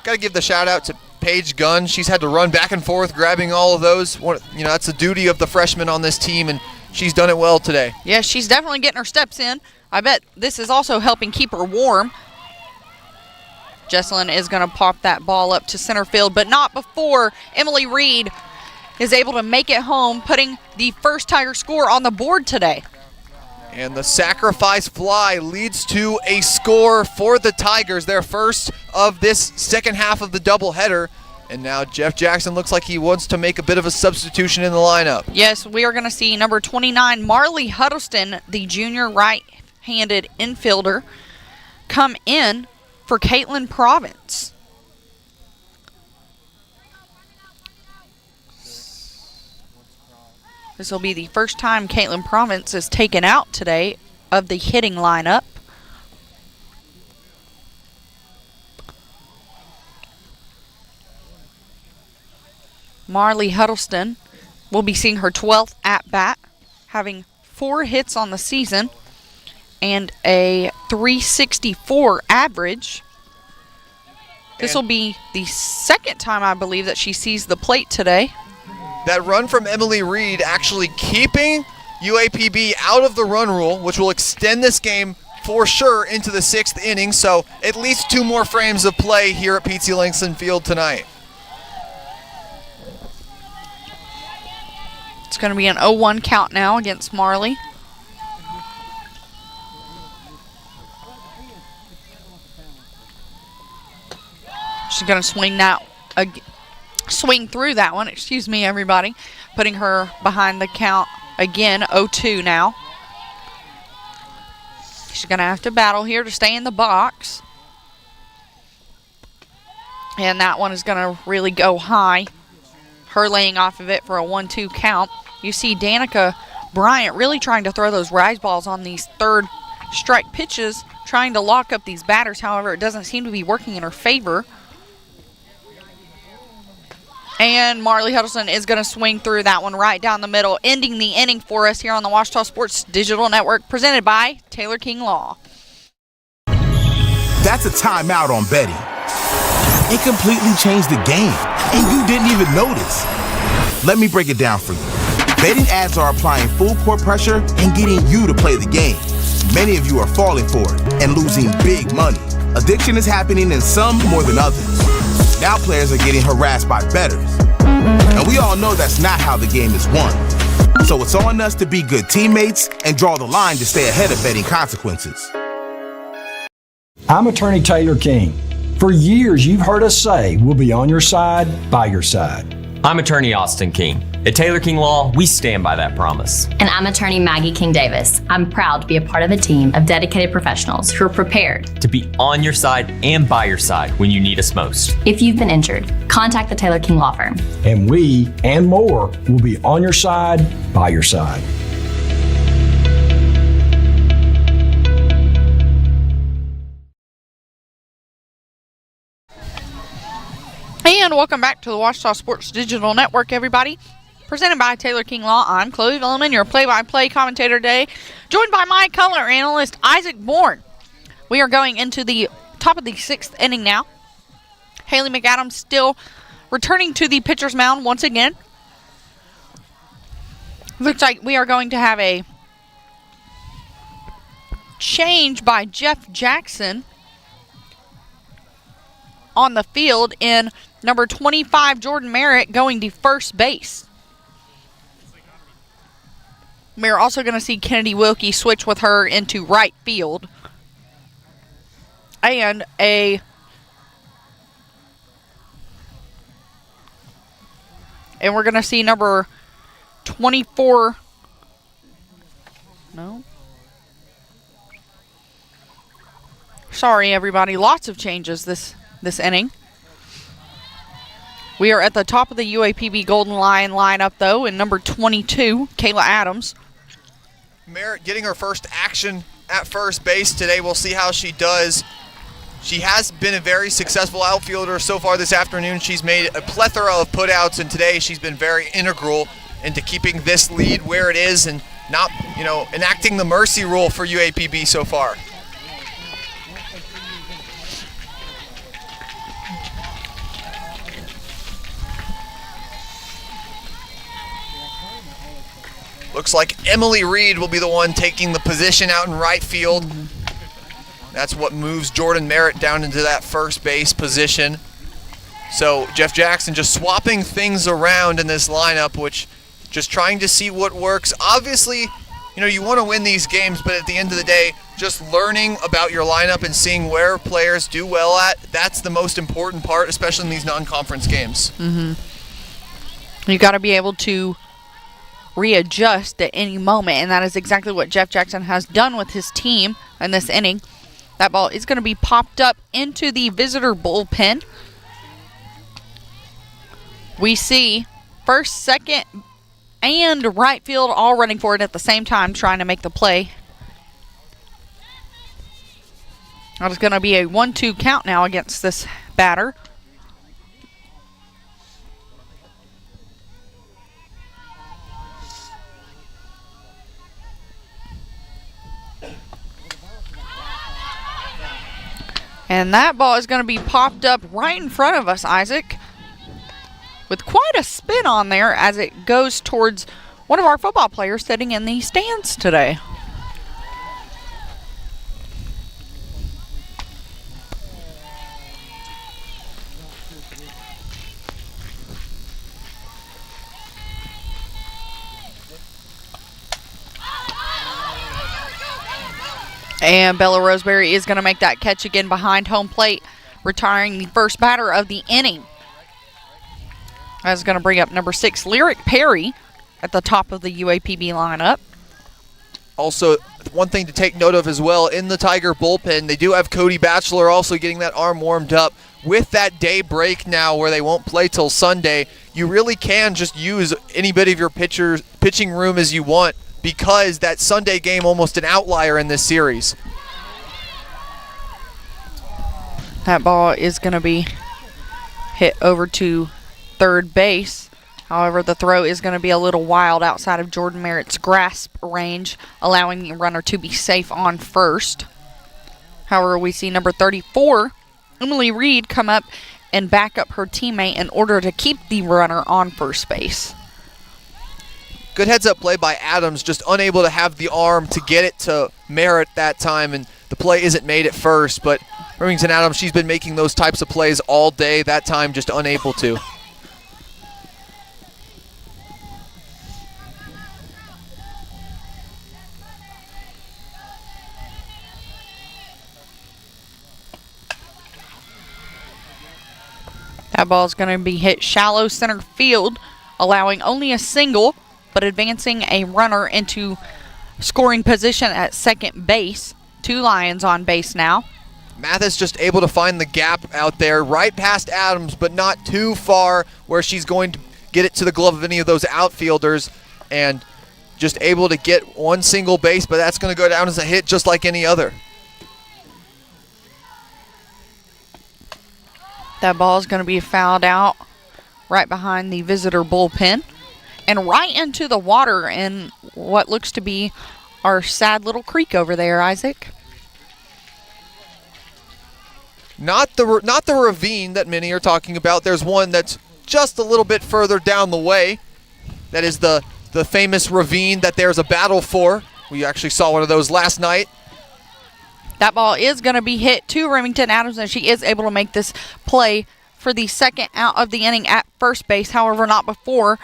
Got to give the shout out to Paige Gunn. She's had to run back and forth, grabbing all of those. That's the duty of the freshman on this team, and she's done it well today. Yeah, she's definitely getting her steps in. I bet this is also helping keep her warm. Jesselyn is going to pop that ball up to center field, but not before Emily Reed is able to make it home, putting the first Tiger score on the board today. And the sacrifice fly leads to a score for the Tigers, their first of this second half of the doubleheader. And now Jeff Jackson looks like he wants to make a bit of a substitution in the lineup. Yes, we are going to see number 29, Marley Huddleston, the junior right-handed infielder, come in for Caitlin Province. This will be the first time Caitlin Province is taken out today of the hitting lineup. Marley Huddleston will be seeing her 12th at-bat, having 4 hits on the season and a .364 average. This will be the second time, I believe, that she sees the plate today. That run from Emily Reed actually keeping UAPB out of the run rule, which will extend this game for sure into the 6th inning. So at least 2 more frames of play here at P.T. Langston Field tonight. It's going to be an 0-1 count now against Marley. She's going to swing through that one, excuse me, everybody. Putting her behind the count again, 0-2 now. She's going to have to battle here to stay in the box. And that one is going to really go high. Her laying off of it for a 1-2 count. You see Danica Bryant really trying to throw those rise balls on these third strike pitches, trying to lock up these batters. However, it doesn't seem to be working in her favor. And Marley Huddleston is going to swing through that one right down the middle, ending the inning for us here on the Ouachita Sports Digital Network, presented by Taylor King Law. That's a timeout on betting. It completely changed the game, and you didn't even notice. Let me break it down for you. Betting ads are applying full court pressure and getting you to play the game. Many of you are falling for it and losing big money. Addiction is happening in some more than others. Now players are getting harassed by bettors. And we all know that's not how the game is won. So it's on us to be good teammates and draw the line to stay ahead of betting consequences. I'm attorney Taylor King. For years, you've heard us say we'll be on your side, by your side. I'm attorney Austin King. At Taylor King Law, we stand by that promise. And I'm attorney Maggie King Davis. I'm proud to be a part of a team of dedicated professionals who are prepared to be on your side and by your side when you need us most. If you've been injured, contact the Taylor King Law Firm. And we, and more, will be on your side, by your side. And welcome back to the Ouachita Sports Digital Network, everybody. Presented by Taylor King Law. I'm Chloe Velleman, your play-by-play commentator today, joined by my color analyst, Isaac Bourne. We are going into the top of the 6th inning now. Haley McAdams still returning to the pitcher's mound once again. Looks like we are going to have a change by Jeff Jackson on the field in number 25, Jordan Merritt, going to first base. We're also going to see Kennedy Wilkie switch with her into right field. And we're going to see number 24. No. Sorry, everybody. Lots of changes this inning. We are at the top of the UAPB Golden Lion lineup, though, in number 22, Kayla Adams. Merritt getting her first action at first base today. We'll see how she does. She has been a very successful outfielder so far this afternoon. She's made a plethora of putouts, and today she's been very integral into keeping this lead where it is and not, enacting the mercy rule for UAPB so far. Looks like Emily Reed will be the one taking the position out in right field. That's what moves Jordan Merritt down into that first base position. So Jeff Jackson just swapping things around in this lineup, which just trying to see what works. Obviously, you want to win these games, but at the end of the day, just learning about your lineup and seeing where players do well at, that's the most important part, especially in these non-conference games. You got to be able to readjust at any moment, and that is exactly what Jeff Jackson has done with his team in this inning. That ball is going to be popped up into the visitor bullpen. We see first, second, and right field all running for it at the same time, trying to make the play. That is going to be a 1-2 count now against this batter. And that ball is going to be popped up right in front of us, Isaac, with quite a spin on there as it goes towards one of our football players sitting in the stands today. And Bella Roseberry is going to make that catch again behind home plate, retiring the first batter of the inning. That's going to bring up number 6, Lyric Perry, at the top of the UAPB lineup. Also, one thing to take note of as well, in the Tiger bullpen, they do have Cody Batchelor also getting that arm warmed up. With that day break now where they won't play till Sunday, you really can just use any bit of your pitching room as you want, because that Sunday game almost an outlier in this series. That ball is going to be hit over to third base. However, the throw is going to be a little wild outside of Jordan Merritt's grasp range, allowing the runner to be safe on first. However, we see number 34, Emily Reed, come up and back up her teammate in order to keep the runner on first base. Good heads-up play by Adams, just unable to have the arm to get it to Merritt that time, and the play isn't made at first, but Remington Adams, she's been making those types of plays all day, that time just unable to. That ball is going to be hit shallow center field, allowing only a single, but advancing a runner into scoring position at second base. 2 Lions on base now. Mathis just able to find the gap out there right past Adams, but not too far where she's going to get it to the glove of any of those outfielders, and just able to get one single base, but that's going to go down as a hit just like any other. That ball is going to be fouled out right behind the visitor bullpen and right into the water in what looks to be our sad little creek over there, Isaac. Not the ravine that many are talking about. There's one that's just a little bit further down the way. That is the famous ravine that there's a battle for. We actually saw one of those last night. That ball is going to be hit to Remington Adams, and she is able to make this play for the second out of the inning at first base. However, not before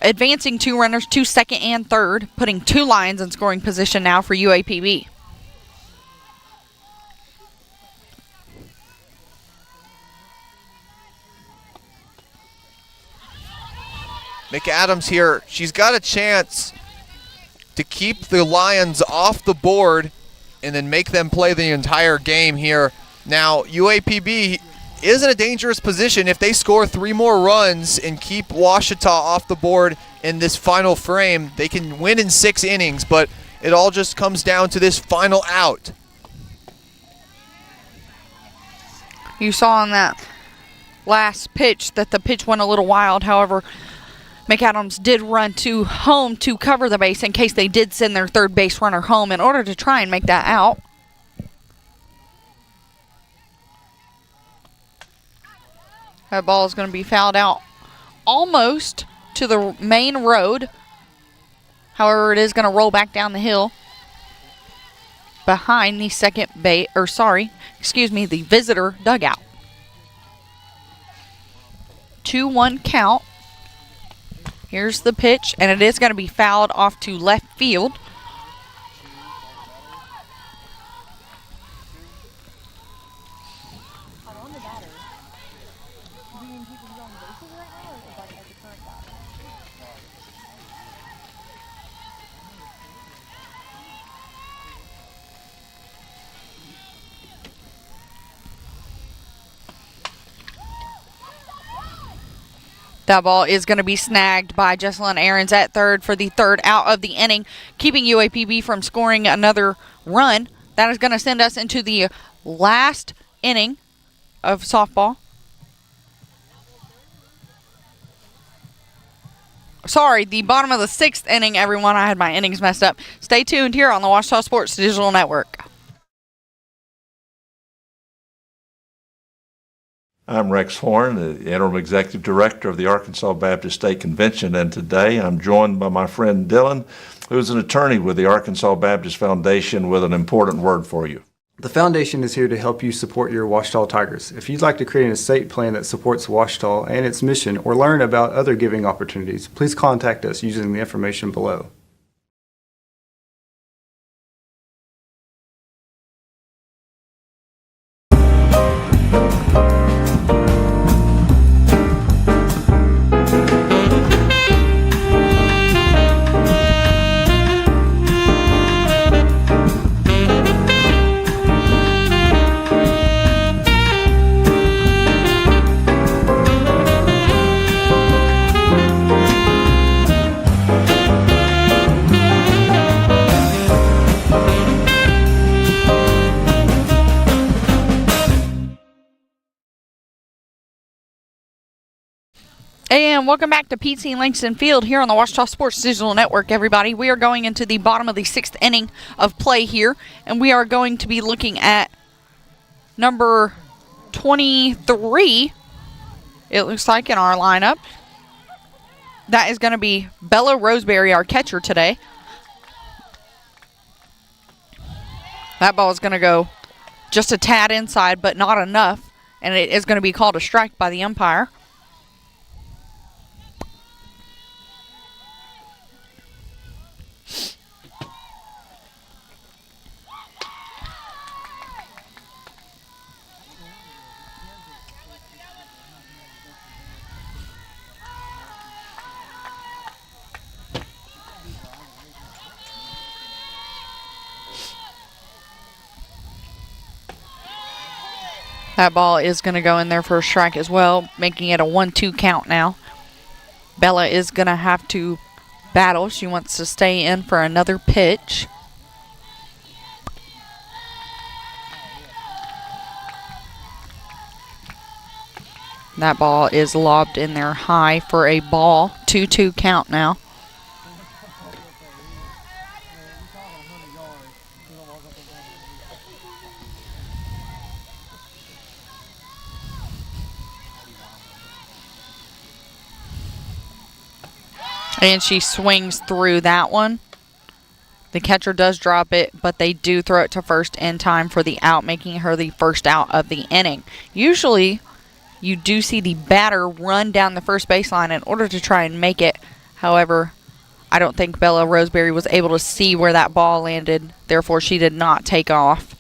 advancing 2 runners to second and third, putting 2 Lions in scoring position now for UAPB. McAdams here, she's got a chance to keep the Lions off the board and then make them play the entire game here. Now, UAPB is in a dangerous position. If they score 3 more runs and keep Ouachita off the board in this final frame, they can win in 6 innings, but it all just comes down to this final out. You saw on that last pitch that the pitch went a little wild. However, McAdams did run to home to cover the base in case they did send their third base runner home in order to try and make that out. That ball is going to be fouled out almost to the main road However, it is going to roll back down the hill behind the the visitor dugout. 2-1 count. Here's the pitch, and it is going to be fouled off to left field. That ball is going to be snagged by Jesselyn Aarons at third for the third out of the inning, keeping UAPB from scoring another run. That is going to send us into the last inning of softball. Sorry, the bottom of the sixth inning, everyone. I had my innings messed up. Stay tuned here on the Ouachita Sports Digital Network. I'm Rex Horn, the Interim Executive Director of the Arkansas Baptist State Convention, and today I'm joined by my friend Dylan, who's an attorney with the Arkansas Baptist Foundation, with an important word for you. The foundation is here to help you support your Ouachita Tigers. If you'd like to create an estate plan that supports Ouachita and its mission, or learn about other giving opportunities, please contact us using the information below. And welcome back to Pete C. Langston Field here on the Ouachita Sports Digital Network, everybody. We are going into the bottom of the sixth inning of play here, and we are going to be looking at number 23, it looks like, in our lineup. That is going to be Bella Roseberry, our catcher today. That ball is going to go just a tad inside, but not enough, and it is going to be called a strike by the umpire. That ball is going to go in there for a strike as well, making it a 1-2 count now. Bella is going to have to battle. She wants to stay in for another pitch. That ball is lobbed in there high for a ball. 2-2 count now. And she swings through that one. The catcher does drop it, but they do throw it to first in time for the out, making her the first out of the inning. Usually, you do see the batter run down the first baseline in order to try and make it. However, I don't think Bella Roseberry was able to see where that ball landed. Therefore, she did not take off.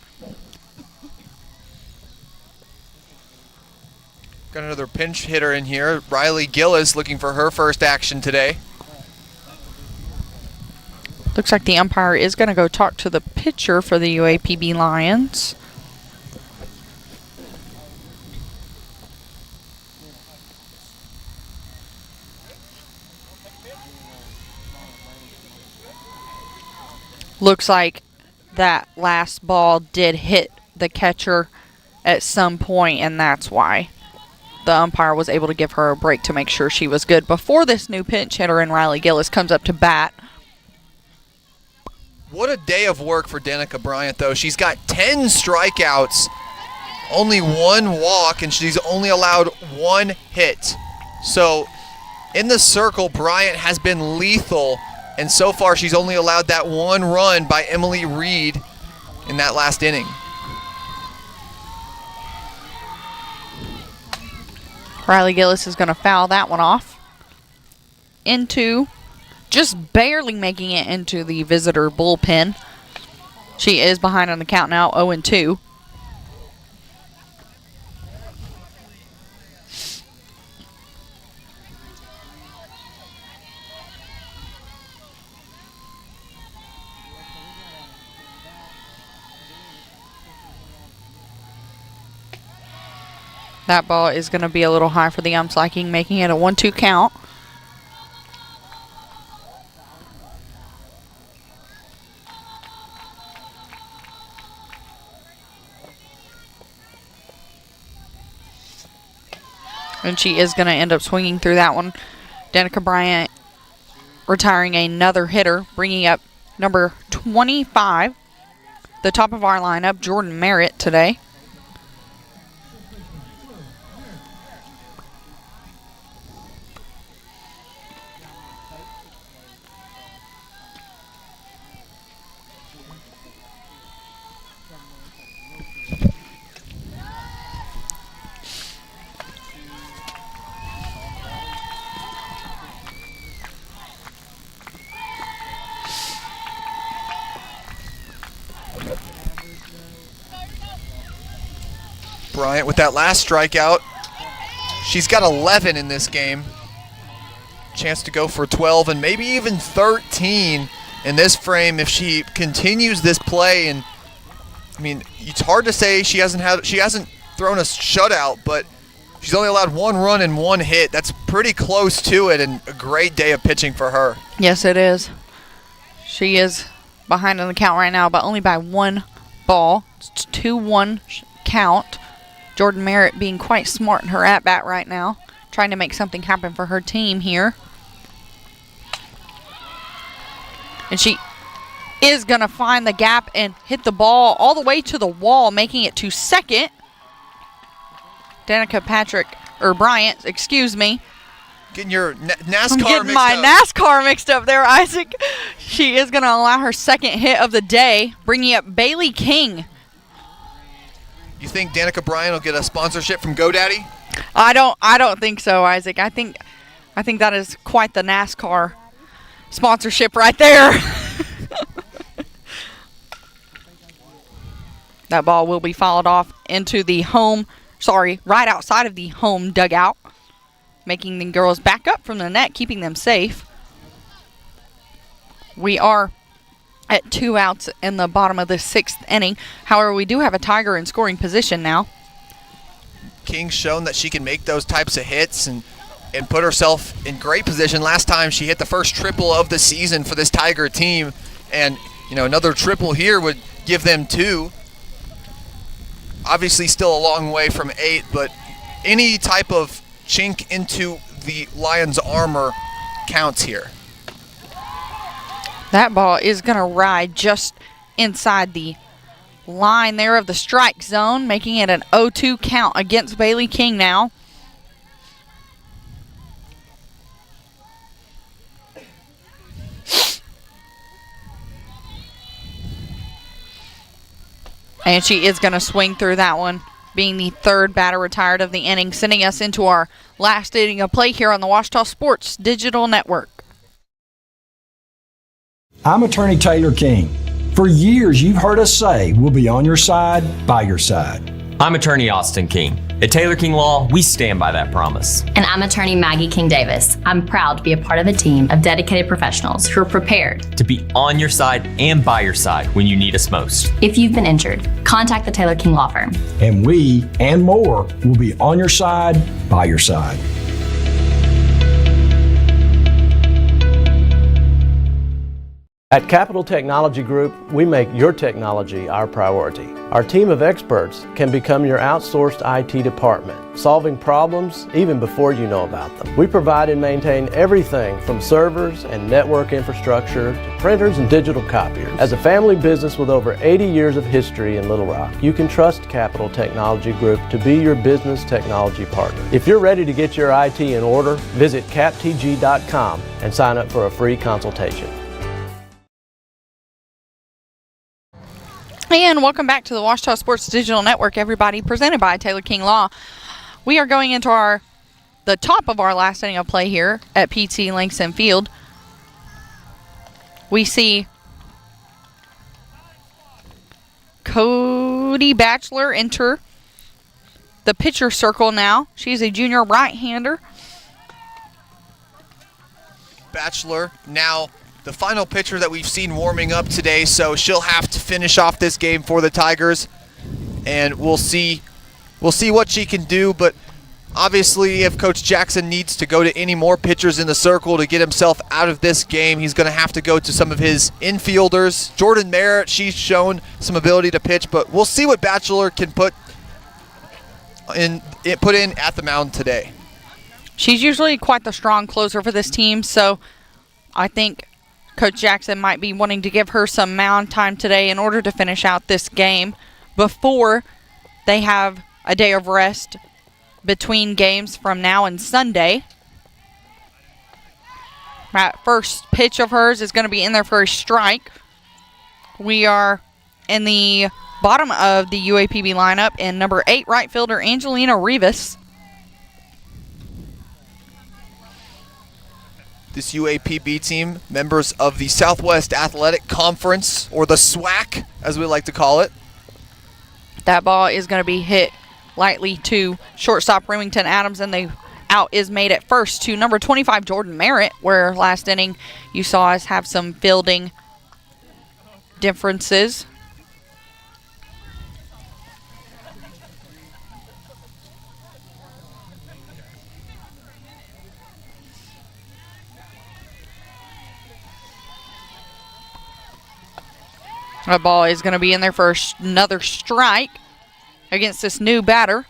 Got another pinch hitter in here. Riley Gillis looking for her first action today. Looks like the umpire is going to go talk to the pitcher for the UAPB Lions. Looks like that last ball did hit the catcher at some point, and that's why the umpire was able to give her a break to make sure she was good before this new pinch hitter in Riley Gillis comes up to bat. What a day of work for Danica Bryant, though. She's got 10 strikeouts, only one walk, and she's only allowed one hit. So in the circle, Bryant has been lethal And so far, she's only allowed that one run by Emily Reed in that last inning. Riley Gillis is going to foul that one off into, just barely making it into the visitor bullpen. She is behind on the count now, 0-2. That ball is going to be a little high for the ump's liking, making it a 1-2 count. And she is going to end up swinging through that one. Danica Bryant retiring another hitter, bringing up number 25, the top of our lineup, Jordan Merritt today. Bryant with that last strikeout. She's got 11 in this game. Chance to go for 12 and maybe even 13 in this frame if she continues this play. And I mean, it's hard to say she hasn't thrown a shutout, but she's only allowed one run and one hit. That's pretty close to it, and a great day of pitching for her. Yes, it is. She is behind on the count right now, but only by one ball. It's 2-1 count. Jordan Merritt being quite smart in her at-bat right now, trying to make something happen for her team here. And she is going to find the gap and hit the ball all the way to the wall, making it to second. Danica Bryant, excuse me. Getting your NASCAR I'm getting my NASCAR mixed up there, Isaac. She is going to allow her second hit of the day, bringing up Bailey King. You think Danica Bryant will get a sponsorship from GoDaddy? I don't think so, Isaac. I think that is quite the NASCAR sponsorship right there. That ball will be fouled off into the right outside of the home dugout, making the girls back up from the net, keeping them safe. We are at 2 outs in the bottom of the 6th inning. However, we do have a Tiger in scoring position now. King's shown that she can make those types of hits and put herself in great position. Last time she hit the first triple of the season for this Tiger team, and another triple here would give them 2. Obviously still a long way from 8, but any type of chink into the Lions' armor counts here. That ball is going to ride just inside the line there of the strike zone, making it an 0-2 count against Bailey King now. And she is going to swing through that one, being the 3rd batter retired of the inning, sending us into our last inning of play here on the Ouachita Sports Digital Network. I'm Attorney Taylor King. For years, you've heard us say we'll be on your side, by your side. I'm Attorney Austin King. At Taylor King Law, we stand by that promise. And I'm attorney Maggie King Davis. I'm proud to be a part of a team of dedicated professionals who are prepared to be on your side and by your side when you need us most. If you've been injured, contact the Taylor King Law Firm. And we, and more, will be on your side, by your side. At Capital Technology Group, we make your technology our priority. Our team of experts can become your outsourced IT department, solving problems even before you know about them. We provide and maintain everything from servers and network infrastructure to printers and digital copiers. As a family business with over 80 years of history in Little Rock, you can trust Capital Technology Group to be your business technology partner. If you're ready to get your IT in order, visit captg.com and sign up for a free consultation. And welcome back to the Ouachita Sports Digital Network, everybody, presented by Taylor King Law. We are going into the top of our last inning of play here at PT Langston Field. We see Cody Batchelor enter the pitcher circle now. She's a junior right-hander. Batchelor now the final pitcher that we've seen warming up today, so she'll have to finish off this game for the Tigers, and we'll see what she can do. But obviously, if Coach Jackson needs to go to any more pitchers in the circle to get himself out of this game, he's going to have to go to some of his infielders. Jordan Merritt, she's shown some ability to pitch, but we'll see what Batchelor can put in at the mound today. She's usually quite the strong closer for this team, so I think Coach Jackson might be wanting to give her some mound time today in order to finish out this game before they have a day of rest between games from now and Sunday. That first pitch of hers is going to be in there for a strike. We are in the bottom of the UAPB lineup, and number 8 right fielder Angelina Rivas. This UAPB team, members of the Southwest Athletic Conference, or the SWAC, as we like to call it. That ball is going to be hit lightly to shortstop Remington Adams, and the out is made at first to number 25, Jordan Merritt, where last inning you saw us have some fielding differences. That ball is going to be in there for another strike against this new batter.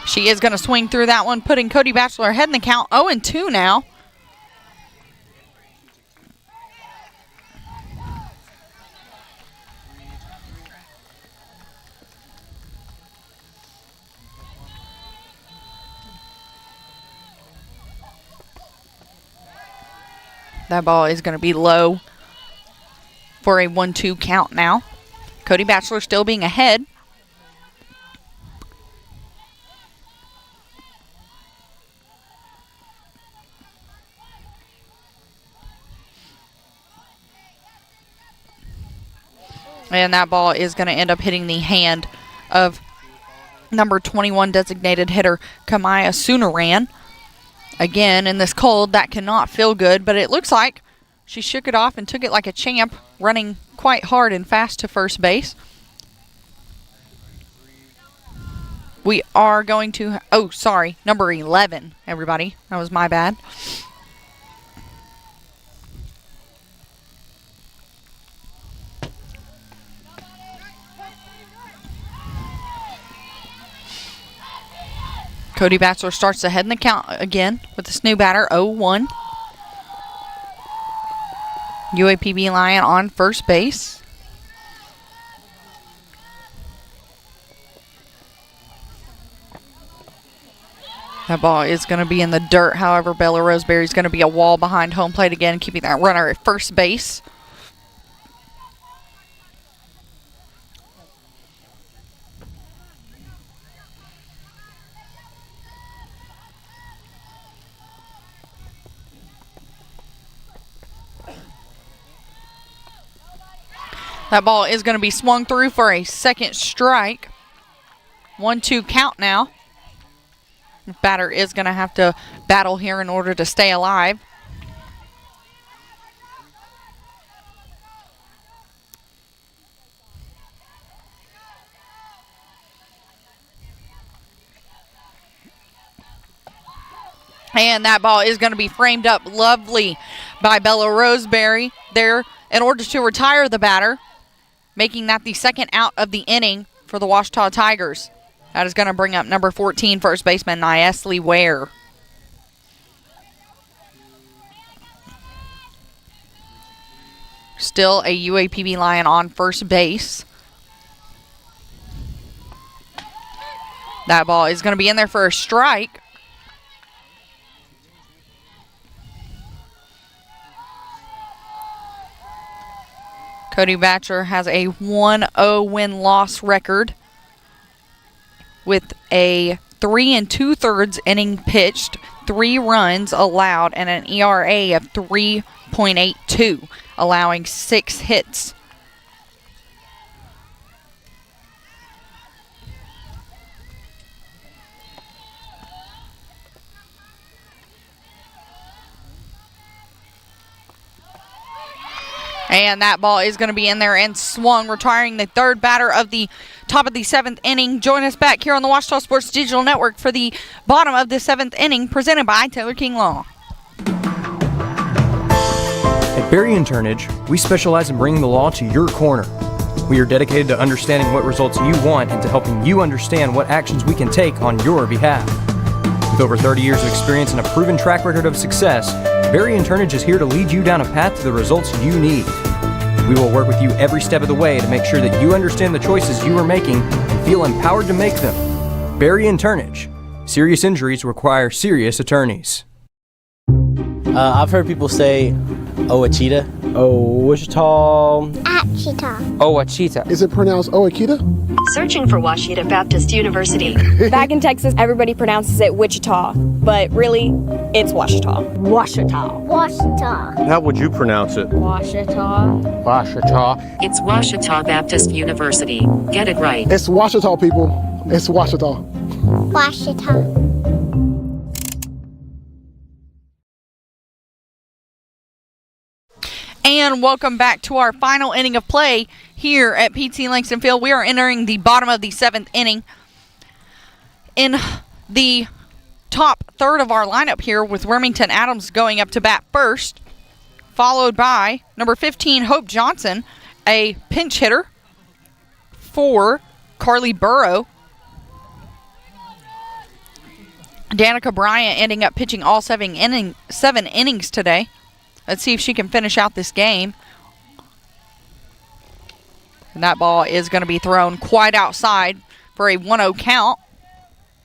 She is going to swing through that one, putting Cody Batchelor ahead in the count. 0-2 now. That ball is going to be low for a 1-2 count now. Cody Batchelor still being ahead. And that ball is going to end up hitting the hand of number 21 designated hitter Kamaya Sunaran. Again, in this cold, that cannot feel good, but it looks like she shook it off and took it like a champ, running quite hard and fast to first base. We are going to, number 11, everybody. That was my bad. Cody Batchelor starts ahead in the count again with this new batter, 0-1. UAPB Lion on first base. That ball is going to be in the dirt. However, Bella Roseberry is going to be a wall behind home plate again, keeping that runner at first base. That ball is going to be swung through for a second strike. 1-2 count now. The batter is going to have to battle here in order to stay alive. And that ball is going to be framed up lovely by Bella Roseberry there in order to retire the batter, making that the second out of the inning for the Ouachita Tigers. That is going to bring up number 14, first baseman Niesley Ware. Still a UAPB Lion on first base. That ball is going to be in there for a strike. Cody Batcher has a 1-0 win-loss record with a 3 2/3 inning pitched, 3 runs allowed, and an ERA of 3.82, allowing 6 hits. And that ball is going to be in there and swung, retiring the third batter of the top of the 7th inning. Join us back here on the Ouachita Sports Digital Network for the bottom of the 7th inning, presented by Taylor King Law. At Berry & Turnage, we specialize in bringing the law to your corner. We are dedicated to understanding what results you want and to helping you understand what actions we can take on your behalf. With over 30 years of experience and a proven track record of success, Berry & Turnage is here to lead you down a path to the results you need. We will work with you every step of the way to make sure that you understand the choices you are making and feel empowered to make them. Berry & Turnage. Serious injuries require serious attorneys. I've heard people say Ouachita. Wichita. Achita. Ouachita. Is it pronounced Ouachita? Searching for Ouachita Baptist University. Back in Texas, everybody pronounces it Wichita, but really, it's Ouachita. Ouachita. Washita. How would you pronounce it? Ouachita. Washita. It's Ouachita Baptist University. Get it right. It's Ouachita, people. It's Ouachita. Washita. And welcome back to our final inning of play here at PT Langston Field. We are entering the bottom of the 7th inning. In the top third of our lineup here, with Remington Adams going up to bat first, followed by number 15, Hope Johnson, a pinch hitter for Carly Burrow. Danica Bryant ending up pitching all 7 innings today. Let's see if she can finish out this game. And that ball is going to be thrown quite outside for a 1-0 count.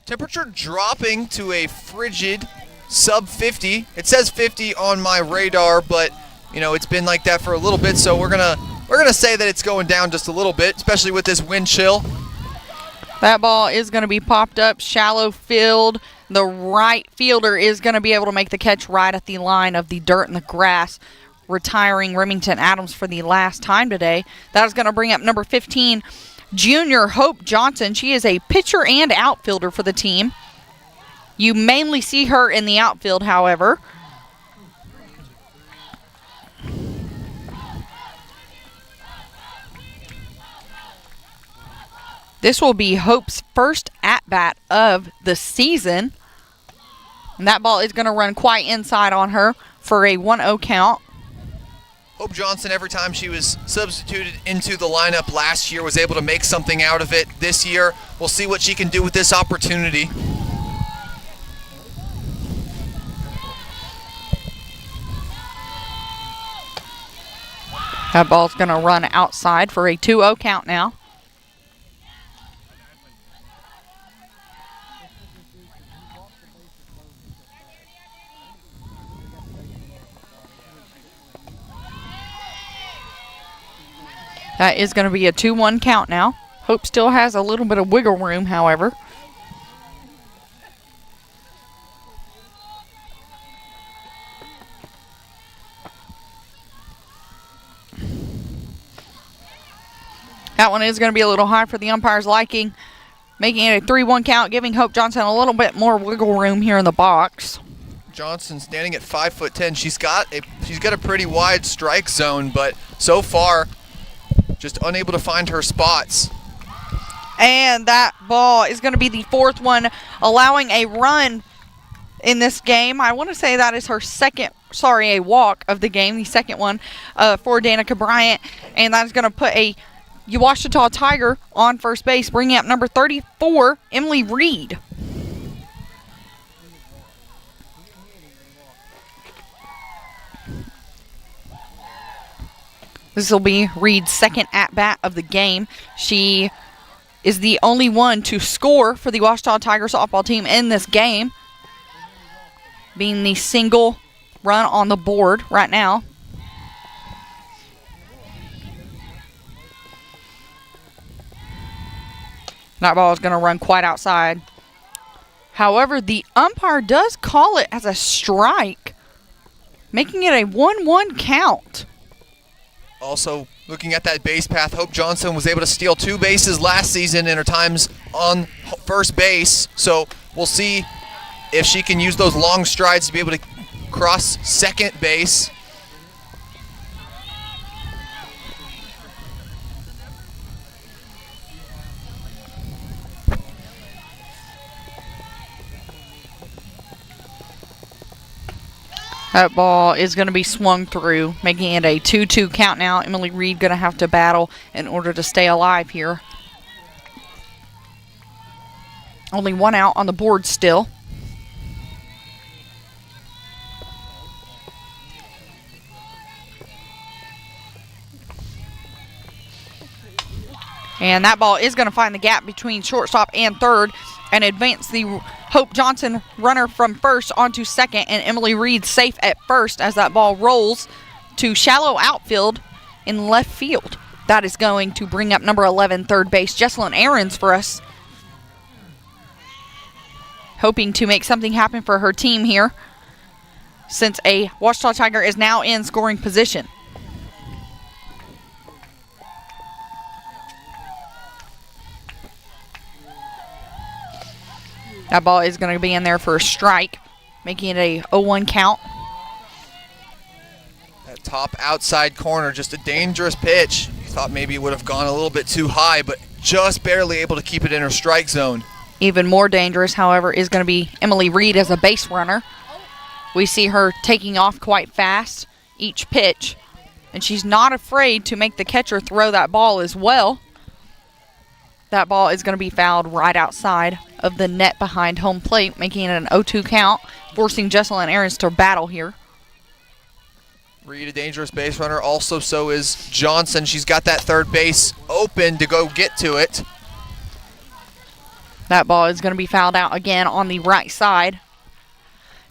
Temperature dropping to a frigid sub 50. It says 50 on my radar, but you know it's been like that for a little bit, so we're gonna say that it's going down just a little bit, especially with this wind chill. That ball is going to be popped up shallow field. The right fielder is going to be able to make the catch right at the line of the dirt and the grass, retiring Remington Adams for the last time today. That is going to bring up number 15, junior Hope Johnson. She is a pitcher and outfielder for the team. You mainly see her in the outfield, however. This will be Hope's first at-bat of the season. And that ball is going to run quite inside on her for a 1-0 count. Hope Johnson, every time she was substituted into the lineup last year, was able to make something out of it this year. We'll see what she can do with this opportunity. That ball's going to run outside for a 2-0 count now. That is going to be a 2-1 count now. Hope still has a little bit of wiggle room, however. That one is going to be a little high for the umpire's liking, making it a 3-1 count, giving Hope Johnson a little bit more wiggle room here in the box. Johnson standing at 5'10". She's got a pretty wide strike zone, but so far just unable to find her spots. And that ball is going to be the 4th one, allowing a run in this game. I want to say that is her a walk of the game, the 2nd one for Danica Bryant. And that is going to put a Ouachita Tiger on first base, bringing up number 34, Emily Reed. This will be Reed's 2nd at-bat of the game. She is the only one to score for the Ouachita Tiger softball team in this game, being the single run on the board right now. That ball is going to run quite outside. However, the umpire does call it as a strike, making it a 1-1 count. Also, looking at that base path, Hope Johnson was able to steal 2 bases last season in her times on first base. So we'll see if she can use those long strides to be able to cross second base. That ball is going to be swung through, making it a 2-2 count now. Emily Reed going to have to battle in order to stay alive here. Only 1 out on the board still. And that ball is going to find the gap between shortstop and third and advance the Hope Johnson runner from first onto second, and Emily Reed safe at first as that ball rolls to shallow outfield in left field. That is going to bring up number 11, third base, Jesselyn Ahrens for us. Hoping to make something happen for her team here, since a Ouachita Tiger is now in scoring position. That ball is going to be in there for a strike, making it a 0-1 count. That top outside corner, just a dangerous pitch. You thought maybe it would have gone a little bit too high, but just barely able to keep it in her strike zone. Even more dangerous, however, is going to be Emily Reed as a base runner. We see her taking off quite fast each pitch, and she's not afraid to make the catcher throw that ball as well. That ball is going to be fouled right outside of the net behind home plate, making it an 0-2 count, forcing Jesselyn Ahrens to battle here. Reed, a dangerous base runner. Also, so is Johnson. She's got that third base open to go get to it. That ball is going to be fouled out again on the right side.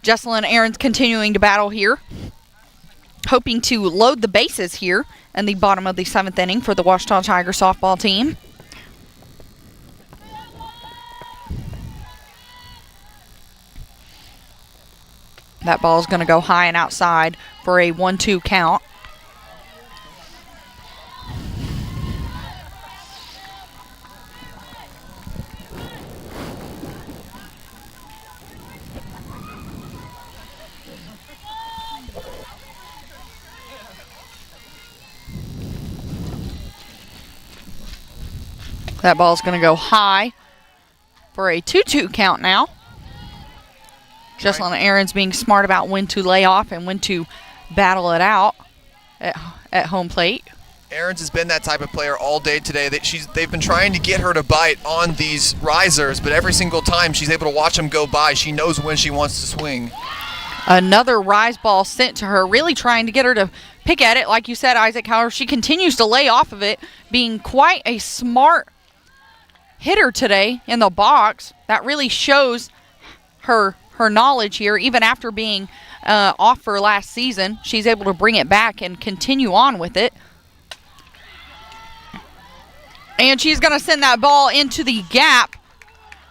Jesselyn Ahrens continuing to battle here, hoping to load the bases here in the bottom of the 7th inning for the Ouachita Tiger softball team. That ball is going to go high and outside for a 1-2 count. That ball is going to go high for a 2-2 count now. Jesselyn Ahrens being smart about when to lay off and when to battle it out at home plate. Ahrens has been that type of player all day today. They've been trying to get her to bite on these risers, but every single time she's able to watch them go by, she knows when she wants to swing. Another rise ball sent to her, really trying to get her to pick at it, like you said, Isaac. However, she continues to lay off of it, being quite a smart hitter today in the box. That really shows her knowledge here. Even after being off for last season, she's able to bring it back and continue on with it. And she's going to send that ball into the gap,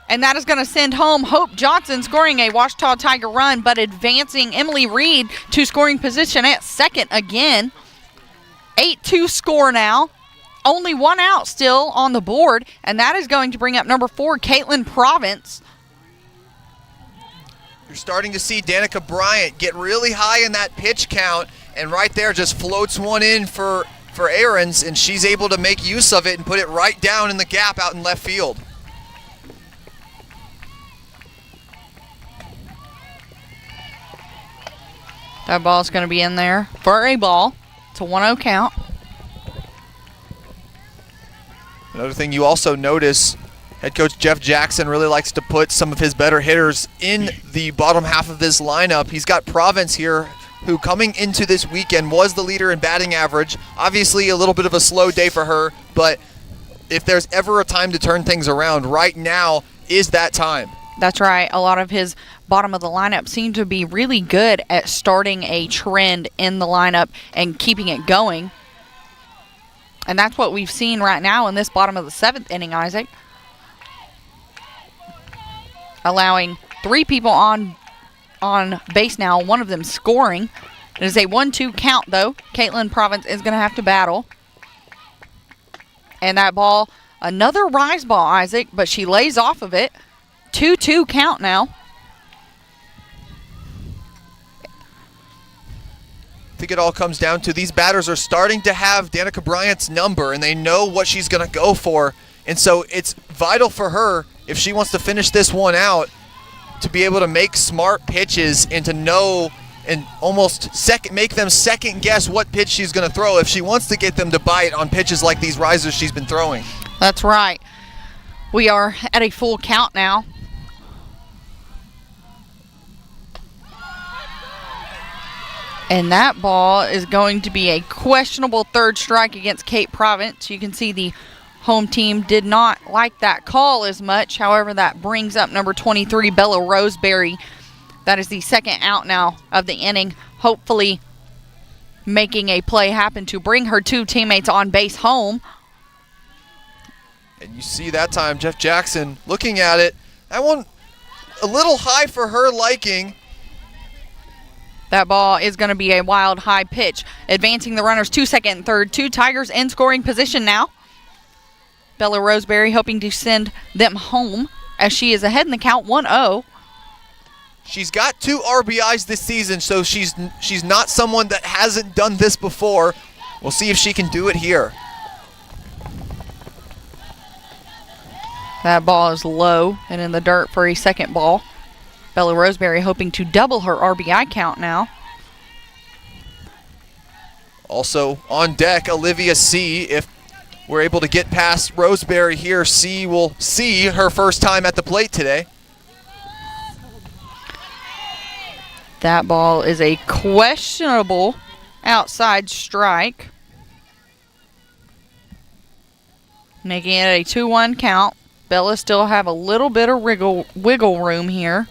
and that is going to send home Hope Johnson, scoring a Ouachita Tiger run, but advancing Emily Reed to scoring position at second again. 8-2 score now. Only 1 out still on the board, and that is going to bring up number 4, Caitlin Province. You're starting to see Danica Bryant get really high in that pitch count, and right there just floats one in for Ahrens, and she's able to make use of it and put it right down in the gap out in left field. That ball's going to be in there for a ball. It's a 1-0 count. Another thing you also notice, head coach Jeff Jackson really likes to put some of his better hitters in the bottom half of this lineup. He's got Province here, who coming into this weekend was the leader in batting average. Obviously a little bit of a slow day for her, but if there's ever a time to turn things around, right now is that time. That's right. A lot of his bottom of the lineup seem to be really good at starting a trend in the lineup and keeping it going. And that's what we've seen right now in this bottom of the 7th inning, Isaac. Allowing 3 people on base now, one of them scoring. It is a 1-2 count, though. Caitlin Province is going to have to battle. And that ball, another rise ball, Isaac, but she lays off of it. 2-2 count now. I think it all comes down to these batters are starting to have Danica Bryant's number, and they know what she's going to go for. And so it's vital for her, if she wants to finish this one out, to be able to make smart pitches and to know and almost make them second guess what pitch she's going to throw if she wants to get them to bite on pitches like these risers she's been throwing. That's right. We are at a full count now. And that ball is going to be a questionable third strike against Kate Province. You can see the home team did not like that call as much. However, that brings up number 23, Bella Roseberry. That is the second out now of the inning. Hopefully making a play happen to bring her 2 teammates on base home. And you see that time, Jeff Jackson looking at it. That one a little high for her liking. That ball is going to be a wild high pitch. Advancing the runners to second and third. 2 Tigers in scoring position now. Bella Roseberry hoping to send them home as she is ahead in the count 1-0. She's got 2 RBIs this season, so she's not someone that hasn't done this before. We'll see if she can do it here. That ball is low and in the dirt for a second ball. Bella Roseberry hoping to double her RBI count now. Also on deck, Olivia C. If we're able to get past Roseberry here, C will see her first time at the plate today. That ball is a questionable outside strike. Making it a 2-1 count. Bella still have a little bit of wiggle room here.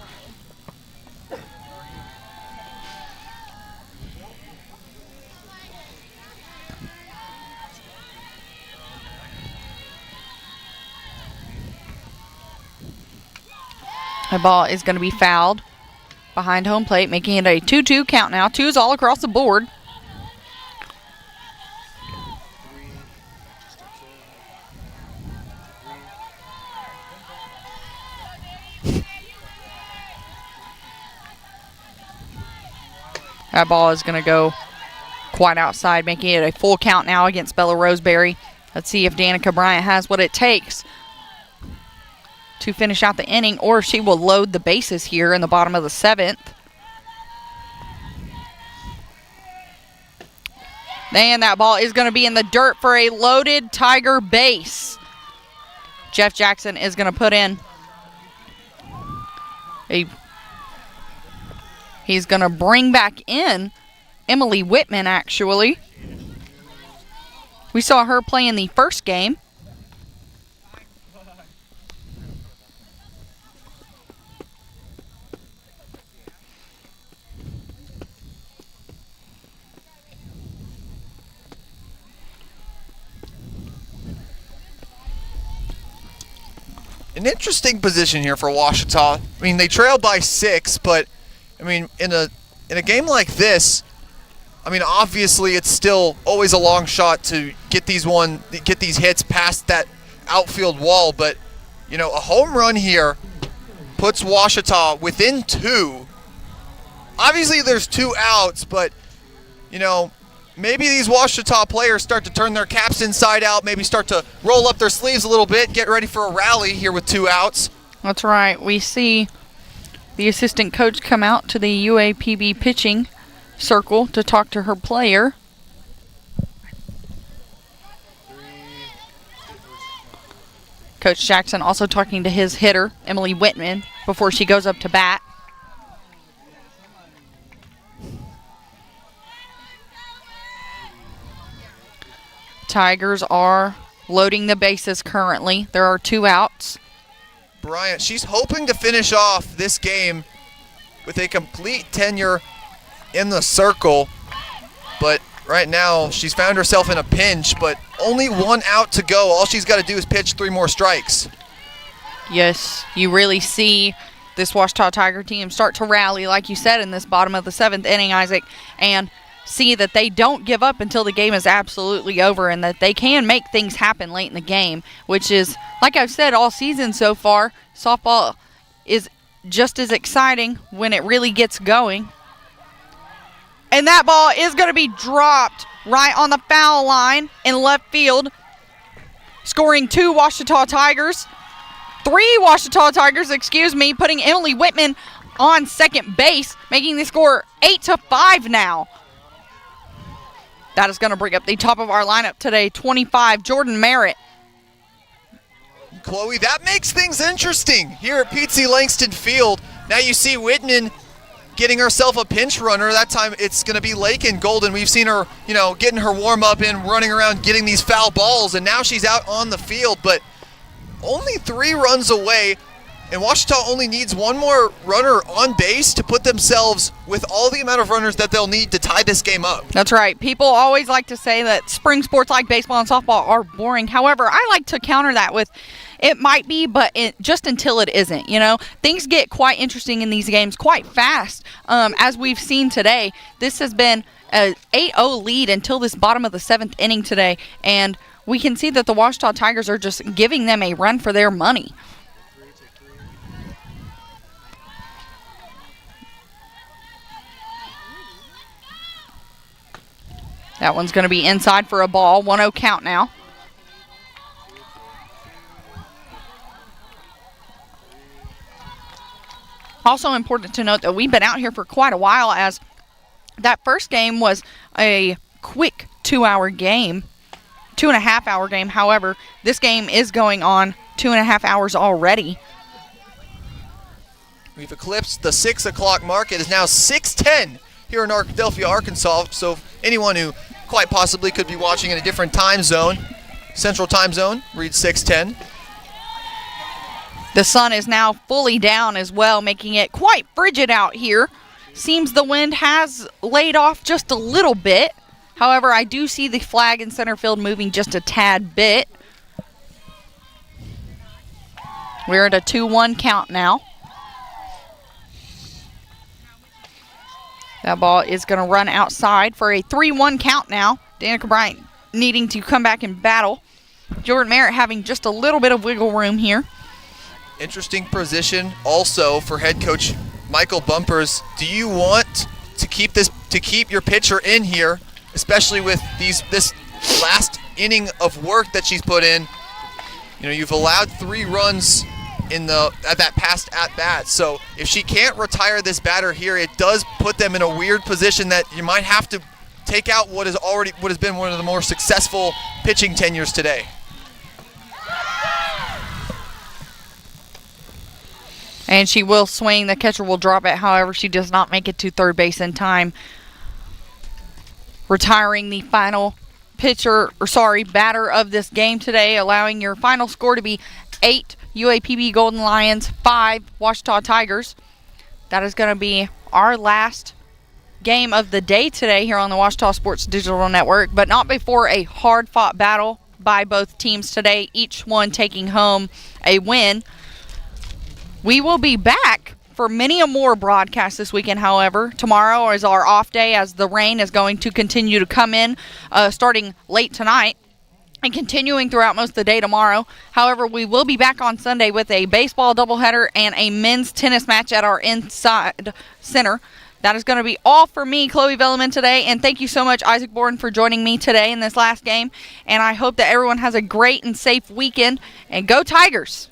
The ball is going to be fouled behind home plate, making it a 2-2 count now. 2s all across the board. That ball is going to go quite outside, making it a full count now against Bella Roseberry. Let's see if Danica Bryant has what it takes to finish out the inning, or she will load the bases here in the bottom of the 7th. And that ball is going to be in the dirt for a loaded Tiger base. Jeff Jackson is going to put in he's going to bring back in Emily Whitman, actually. We saw her play in the first game. An interesting position here for Ouachita. I mean, they trailed by 6, but I mean, in a game like this, I mean, obviously it's still always a long shot to get these hits past that outfield wall, but you know, a home run here puts Ouachita within 2. Obviously there's 2 outs, but you know, maybe these Ouachita players start to turn their caps inside out, maybe start to roll up their sleeves a little bit, get ready for a rally here with 2 outs. That's right. We see the assistant coach come out to the UAPB pitching circle to talk to her player. Coach Jackson also talking to his hitter, Emily Whitman, before she goes up to bat. Tigers are loading the bases currently. There are 2 outs. Bryant, she's hoping to finish off this game with a complete tenure in the circle, but right now she's found herself in a pinch, but only 1 out to go. All she's got to do is pitch 3 more strikes. Yes, you really see this Ouachita Tiger team start to rally, like you said, in this bottom of the 7th inning, Isaac, and see that they don't give up until the game is absolutely over and that they can make things happen late in the game, which is, like I've said all season so far, softball is just as exciting when it really gets going. And that ball is going to be dropped right on the foul line in left field, scoring 2 Ouachita Tigers. 3 Ouachita Tigers, putting Emily Whitman on second base, making the score 8-5 now. That is going to bring up the top of our lineup today, 25, Jordan Merritt. Chloe, that makes things interesting here at P.T. Langston Field. Now you see Whitman getting herself a pinch runner. That time it's going to be Lakin Golden. We've seen her, getting her warm-up in, running around, getting these foul balls, and now she's out on the field, but only 3 runs away, and Ouachita only needs 1 more runner on base to put themselves with all the amount of runners that they'll need to tie this game up. That's right. People always like to say that spring sports like baseball and softball are boring. However, I like to counter that with it might be, but just until it isn't. Things get quite interesting in these games quite fast. As we've seen today, this has been an 8-0 lead until this bottom of the 7th inning today, and we can see that the Ouachita Tigers are just giving them a run for their money. That one's going to be inside for a ball. 1-0 count now. Also important to note that we've been out here for quite a while, as that first game was a quick 2-hour game. 2.5-hour game. However, this game is going on 2.5 hours already. We've eclipsed the 6 o'clock mark. It is now 6:10 here in Arkadelphia, Arkansas. So anyone who quite possibly could be watching in a different time zone, Central Time Zone, reads 6:10. The sun is now fully down as well, making it quite frigid out here. Seems the wind has laid off just a little bit. However, I do see the flag in center field moving just a tad bit. We're at a 2-1 count now. That ball is going to run outside for a 3-1 count now. Danica Bryant needing to come back and battle. Jordan Merritt having just a little bit of wiggle room here. Interesting position also for head coach Michael Bumpers. Do you want to keep your pitcher in here, especially with this last inning of work that she's put in? You've allowed 3 runs at that past at bat. So if she can't retire this batter here, it does put them in a weird position that you might have to take out what has been one of the more successful pitching tenures today. And she will swing. The catcher will drop it. However, she does not make it to third base in time, retiring the final batter of this game today, allowing your final score to be 8 UAPB Golden Lions, 5 Ouachita Tigers. That is going to be our last game of the day today here on the Ouachita Sports Digital Network, but not before a hard-fought battle by both teams today, each one taking home a win. We will be back for many more broadcasts this weekend, however. Tomorrow is our off day, as the rain is going to continue to come in starting late tonight and continuing throughout most of the day tomorrow. However, we will be back on Sunday with a baseball doubleheader and a men's tennis match at our inside center. That is going to be all for me, Chloe Velleman, today. And thank you so much, Isaac Borden, for joining me today in this last game. And I hope that everyone has a great and safe weekend. And go Tigers!